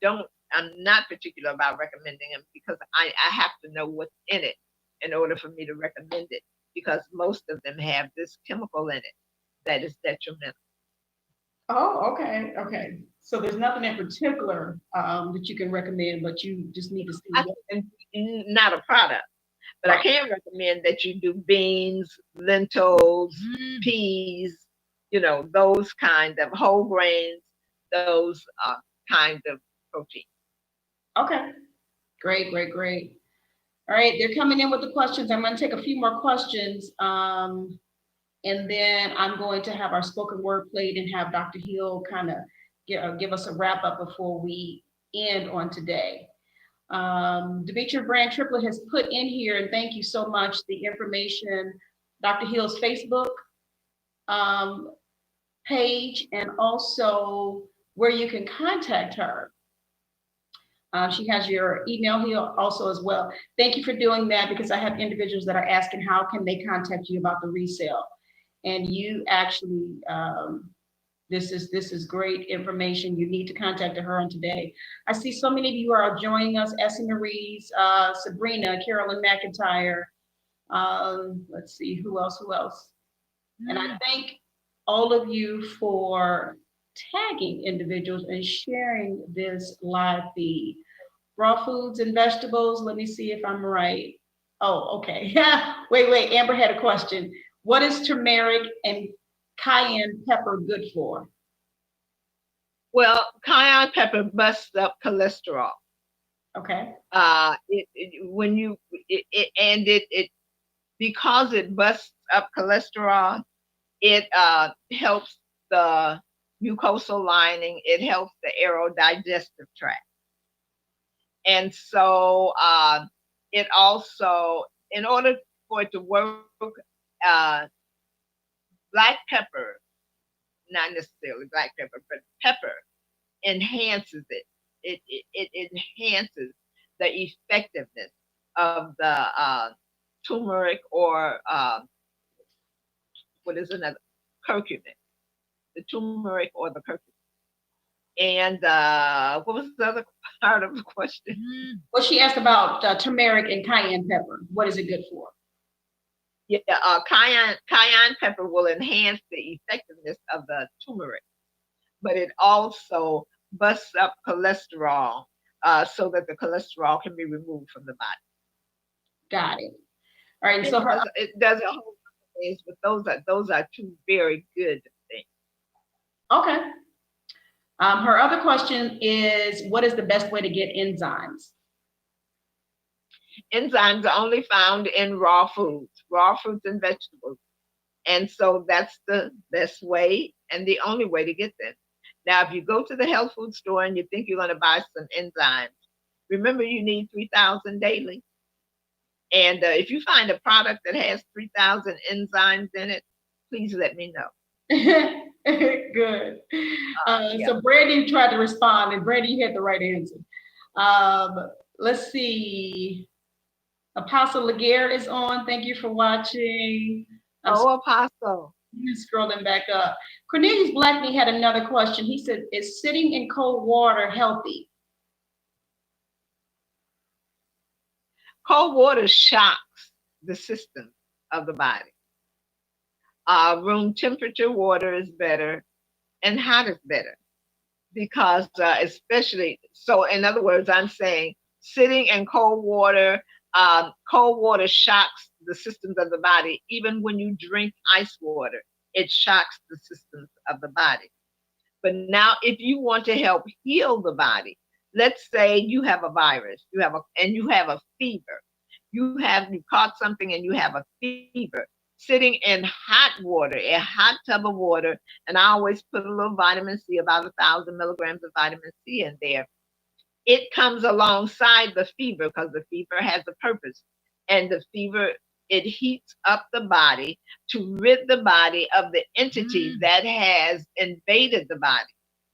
Speaker 2: not particular about recommending them because I have to know what's in it in order for me to recommend it, because most of them have this chemical in it that is detrimental.
Speaker 1: Oh, okay, okay. So there's nothing in particular that you can recommend, but you just need to see.
Speaker 2: Not a product, but I can recommend that you do beans, lentils, peas, those kind of whole grains, those kind of protein.
Speaker 1: Okay, great, great, great. All right, they're coming in with the questions. I'm going to take a few more questions. And then I'm going to have our spoken word played and have Dr. Hill kind of give us a wrap up before we end on today. Demetria Brand Triplet has put in here, and thank you so much, the information, Dr. Hill's Facebook page, and also where you can contact her. She has your email here also as well. Thank you for doing that, because I have individuals that are asking how can they contact you about the ReCell. And you actually, this is great information. You need to contact her on today. I see so many of you are joining us: Essie Marie's, Sabrina, Carolyn McIntyre. Let's see, who else? And I thank all of you for tagging individuals and sharing this live feed. Raw foods and vegetables. Let me see if I'm right. Oh, okay. Wait. Amber had a question. What is turmeric and cayenne pepper good for?
Speaker 2: Well, cayenne pepper busts up cholesterol.
Speaker 1: Okay.
Speaker 2: Because it busts up cholesterol, it helps the mucosal lining. It helps the aerodigestive tract. And so it also, in order for it to work, black pepper, not necessarily black pepper, but pepper enhances it. It enhances the effectiveness of the turmeric, or what is another? Curcumin. The turmeric or the curcumin. And what was the other part of the question?
Speaker 1: Well, she asked about turmeric and cayenne pepper. What is it good for?
Speaker 2: Yeah, cayenne pepper will enhance the effectiveness of the turmeric, but it also busts up cholesterol, so that the cholesterol can be removed from the body.
Speaker 1: Got it. All right. So
Speaker 2: It does a whole lot of things, but those are two very good things.
Speaker 1: okay. Her other question is, what is the best way to get enzymes?
Speaker 2: Enzymes are only found in raw fruits and vegetables. And so that's the best way and the only way to get them. Now, if you go to the health food store and you think you're going to buy some enzymes, remember you need 3,000 daily. And if you find a product that has 3,000 enzymes in it, please let me know.
Speaker 1: Good.
Speaker 2: Yeah.
Speaker 1: So Brandy tried to respond, and Brandy, you had the right answer. Let's see. Apostle Laguerre is on. Thank you for watching.
Speaker 2: Oh, Apostle.
Speaker 1: Scrolling back up. Cornelius Blackney had another question. He said, is sitting in cold water healthy?
Speaker 2: Cold water shocks the system of the body. Room temperature water is better, and hot is better because, especially, so in other words, I'm saying sitting in cold water shocks the systems of the body. Even when you drink ice water, it shocks the systems of the body. But now, if you want to help heal the body, let's say you have a virus, you have a fever, you caught something and you have a fever. Sitting in hot water, a hot tub of water, and I always put a little vitamin C, about 1,000 milligrams of vitamin C in there. It comes alongside the fever because the fever has a purpose, and the fever, it heats up the body to rid the body of the entity that has invaded the body.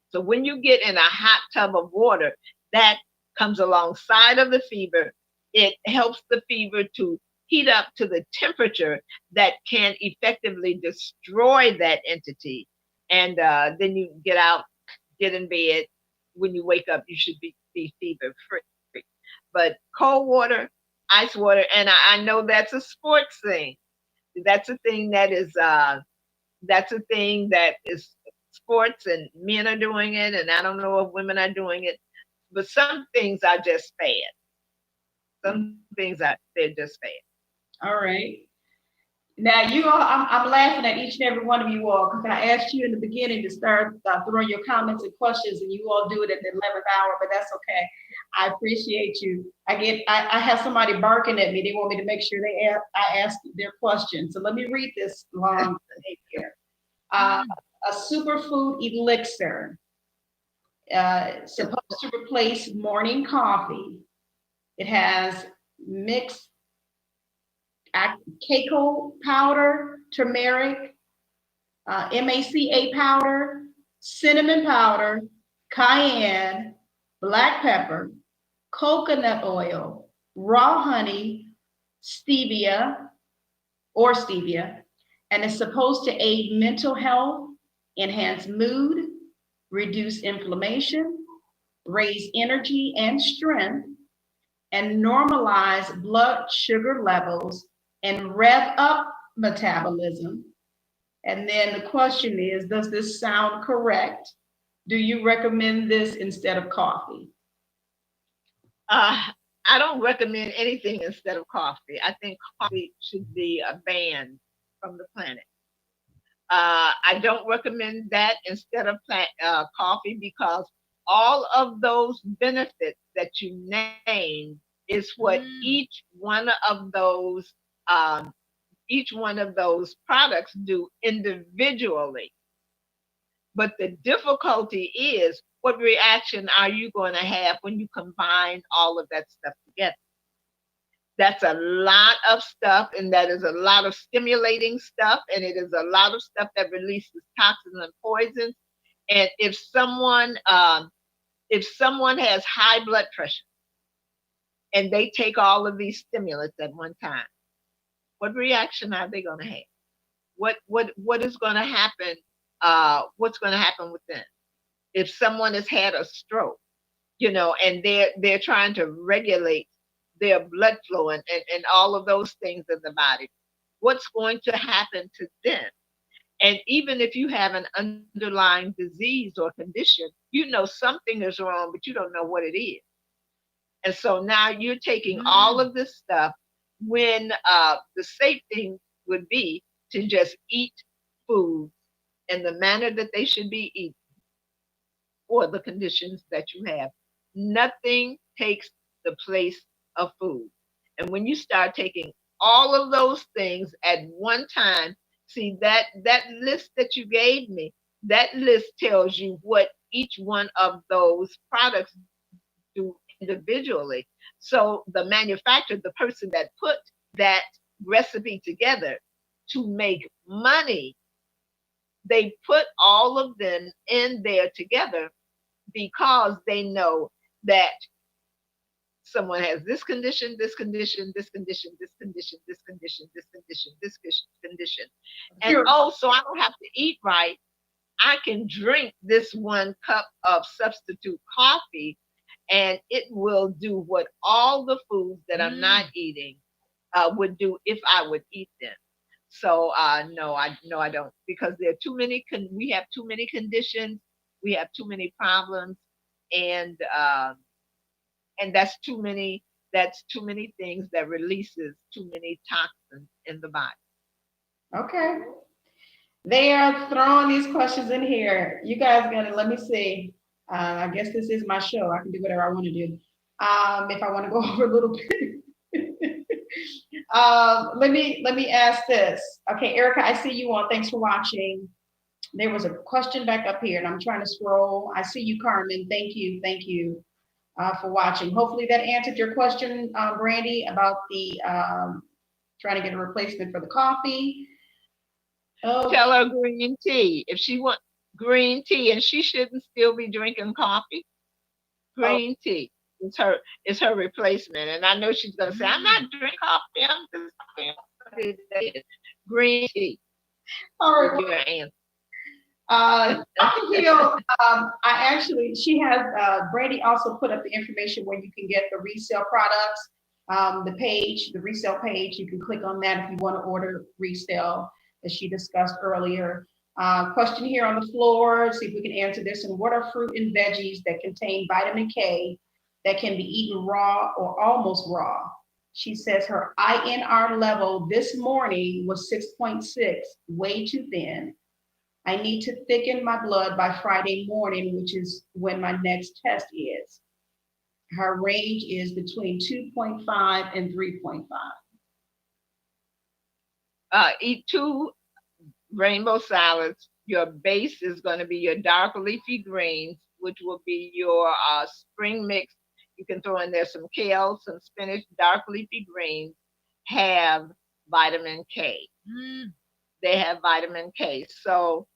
Speaker 2: So when you get in a hot tub of water, that comes alongside of the fever. It helps the fever to heat up to the temperature that can effectively destroy that entity. And then you get out, get in bed. When you wake up, you should be fever free. But cold water, ice water, and I know that's a sports thing. That's a thing that is sports, and men are doing it, and I don't know if women are doing it, but some things are just fad. Some things are they're just fad.
Speaker 1: All right. Now, you all, I'm laughing at each and every one of you all because I asked you in the beginning to start throwing your comments and questions, and you all do it at the 11th hour, but that's okay. I appreciate you. I have somebody barking at me. They want me to make sure I ask their question. So let me read this long thing here. A superfood elixir, supposed to replace morning coffee. It has mixed cacao powder, turmeric, MACA powder, cinnamon powder, cayenne, black pepper, coconut oil, raw honey, stevia, and it's supposed to aid mental health, enhance mood, reduce inflammation, raise energy and strength, and normalize blood sugar levels and rev up metabolism. And then the question is, does this sound correct? Do you recommend this instead of coffee?
Speaker 2: I don't recommend anything instead of coffee. I think coffee should be banned from the planet. I don't recommend that instead of coffee because all of those benefits that you named is what um, each one of those products do individually. But the difficulty is, what reaction are you going to have when you combine all of that stuff together? That's a lot of stuff, and that is a lot of stimulating stuff, and it is a lot of stuff that releases toxins and poisons. And if someone has high blood pressure and they take all of these stimulants at one time, what reaction are they going to have? What is going to happen? What's going to happen with them? If someone has had a stroke, and they're trying to regulate their blood flow and all of those things in the body, what's going to happen to them. And even if you have an underlying disease or condition, you know something is wrong, but you don't know what it is. And so now you're taking all of this stuff when the safe thing would be to just eat food in the manner that they should be eaten for the conditions that you have. Nothing takes the place of food. And when you start taking all of those things at one time, see that list that you gave me, that list tells you what each one of those products do individually. So the manufacturer, the person that put that recipe together to make money, they put all of them in there together because they know that someone has this condition, this condition, this condition, this condition, this condition, this condition, this condition. And
Speaker 1: Sure.
Speaker 2: oh, so I don't have to eat right. I can drink this 1 cup of substitute coffee and it will do what all the foods that I'm not eating would do if I would eat them. So no, I don't, because there are too many. We have too many conditions. We have too many problems, and that's too many. That's too many things that releases too many toxins in the body.
Speaker 1: Okay. They are throwing these questions in here. You guys gonna let me see. I guess this is my show. I can do whatever I want to do. If I want to go over a little bit. Let me ask this. Okay, Erica, I see you on. Thanks for watching. There was a question back up here, and I'm trying to scroll. I see you, Carmen. Thank you for watching. Hopefully that answered your question, Brandy, about the trying to get a replacement for the coffee. Oh,
Speaker 2: Tell her green tea if she want green tea, and she shouldn't still be drinking coffee.
Speaker 1: oh,
Speaker 2: Green tea is her replacement, and I know she's gonna say, "I'm not drinking coffee. I'm just talking." Green tea
Speaker 1: all
Speaker 2: is
Speaker 1: right.
Speaker 2: your answer.
Speaker 1: Dr. Hill, I actually, she has, Brandy also put up the information where you can get the resale products. The page, the resale page, you can click on that if you want to order resale, as she discussed earlier. Question here on the floor, see if we can answer this. And what are fruit and veggies that contain vitamin K that can be eaten raw or almost raw? She says her INR level this morning was 6.6, way too thin. I need to thicken my blood by Friday morning, which is when my next test is. Her range is between 2.5 and 3.5.
Speaker 2: Eat 2 rainbow salads. Your base is going to be your dark leafy greens, which will be your spring mix. You can throw in there some kale, some spinach. Dark leafy greens have vitamin K. They have vitamin K. So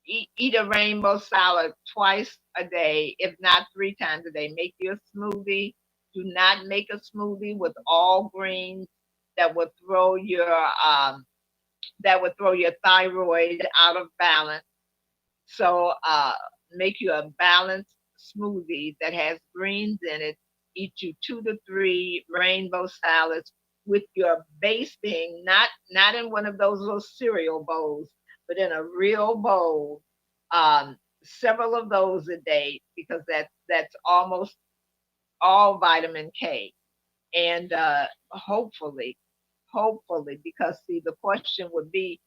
Speaker 2: eat a rainbow salad twice a day, if not 3 times a day. Make your smoothie. Do not make a smoothie with all greens that would throw your thyroid out of balance. So make you a balanced smoothie that has greens in it. Eat you 2 to 3 rainbow salads with your base being not in one of those little cereal bowls, but in a real bowl. Several of those a day, because that's almost all vitamin K. And hopefully, because see, the question would be,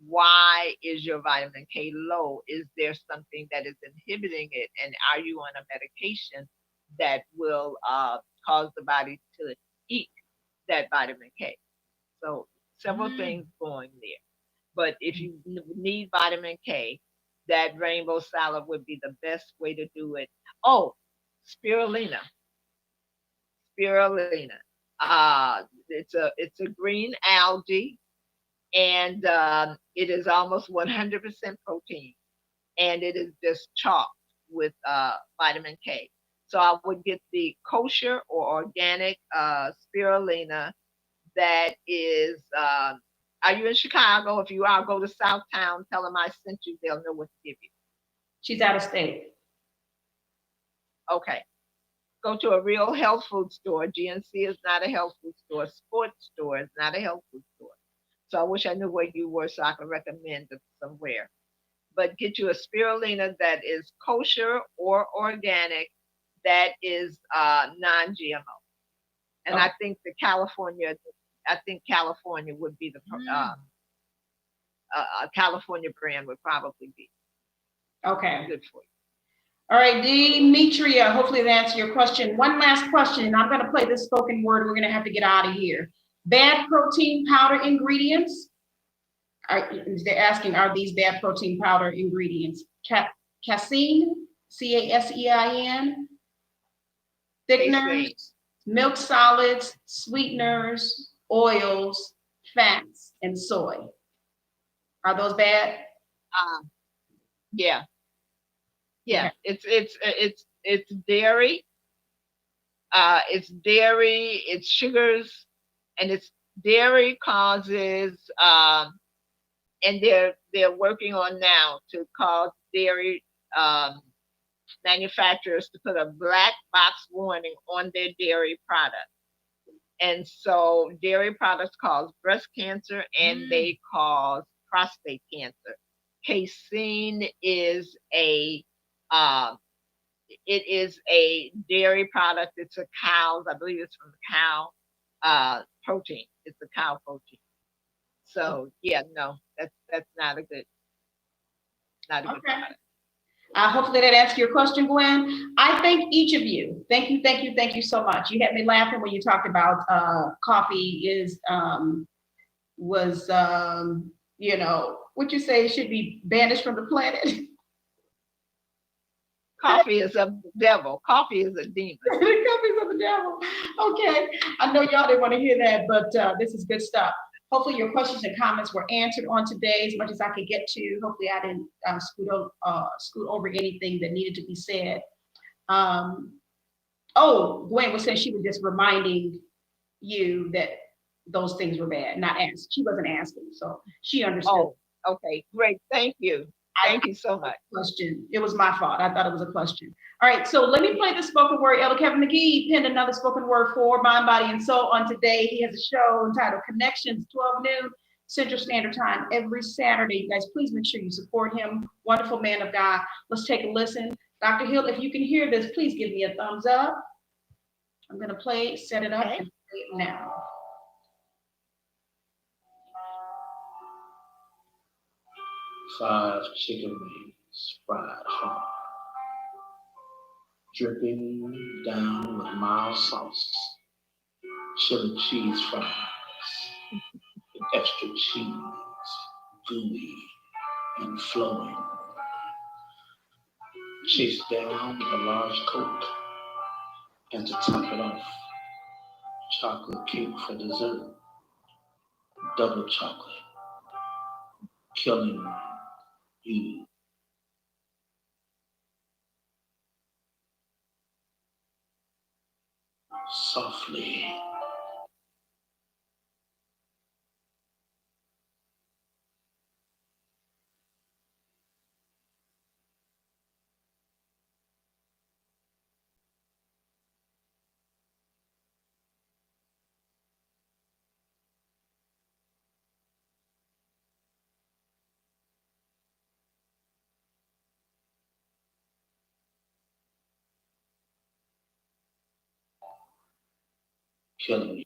Speaker 2: why is your vitamin K low? Is there something that is inhibiting it? And are you on a medication that will cause the body to eat that vitamin K? So several things going there. But if you need vitamin K, that rainbow salad would be the best way to do it. Oh, spirulina. Spirulina. It's a green algae, and it is almost 100% protein, and it is just chopped with vitamin K. So I would get the kosher or organic spirulina. That is, are you in Chicago? If you are, go to Southtown. Tell them I sent you. They'll know what to give you.
Speaker 1: She's out of state.
Speaker 2: Okay. go to a real health food store. GNC is not a health food store. Sports store is not a health food store. So I wish I knew where you were so I could recommend it somewhere. But get you a spirulina that is kosher or organic, that is non-GMO. And I think I think California would be the California brand would probably be
Speaker 1: Okay.
Speaker 2: good for you.
Speaker 1: All right, Demetria, hopefully that answers your question. One last question, and I'm going to play this spoken word. We're going to have to get out of here. Bad protein powder ingredients. They're asking, are these bad protein powder ingredients? Casein, CASEIN, thickeners, milk solids, sweeteners, oils, fats, and soy. Are those bad?
Speaker 2: Yeah.
Speaker 1: Okay.
Speaker 2: It's dairy. It's dairy, it's sugars, and it's dairy causes and they're working on now to cause dairy manufacturers to put a black box warning on their dairy product. And so dairy products cause breast cancer and they cause prostate cancer. Casein is a it is a dairy product. It's a cow's, I believe it's from the cow protein. It's a cow protein. So yeah, no, that's not a good product.
Speaker 1: Hopefully that answers your question, Gwen. I thank each of you. Thank you so much. You had me laughing when you talked about coffee was what you say should be banished from the planet.
Speaker 2: Coffee is of the devil. Coffee is a demon.
Speaker 1: Coffee's of the devil. Okay, I know y'all didn't want to hear that, but this is good stuff. Hopefully your questions and comments were answered on today as much as I could get to. Hopefully I didn't scoot over anything that needed to be said. Gwen was saying she was just reminding you that those things were bad, not asked. She wasn't asking, so she understood.
Speaker 2: Oh, okay, great. Thank you. Thank you so much.
Speaker 1: Question. It was my fault. I thought it was a question. All right, so let me play the spoken word. Elder Kevin McGee penned another spoken word for Mind, Body, and Soul on today. He has a show entitled Connections, 12 noon Central Standard Time every Saturday. You guys, please make sure you support him. Wonderful man of God. Let's take a listen. Dr. Hill, if you can hear this, please give me a thumbs up. I'm going to play, set it up, and play it now.
Speaker 4: 5 chicken wings, fried hard, dripping down with mild sauce, chili cheese fries, with extra cheese, gooey and flowing. Chased down with a large Coke, and to top it off, chocolate cake for dessert, double chocolate, killing you. Softly. Killing you.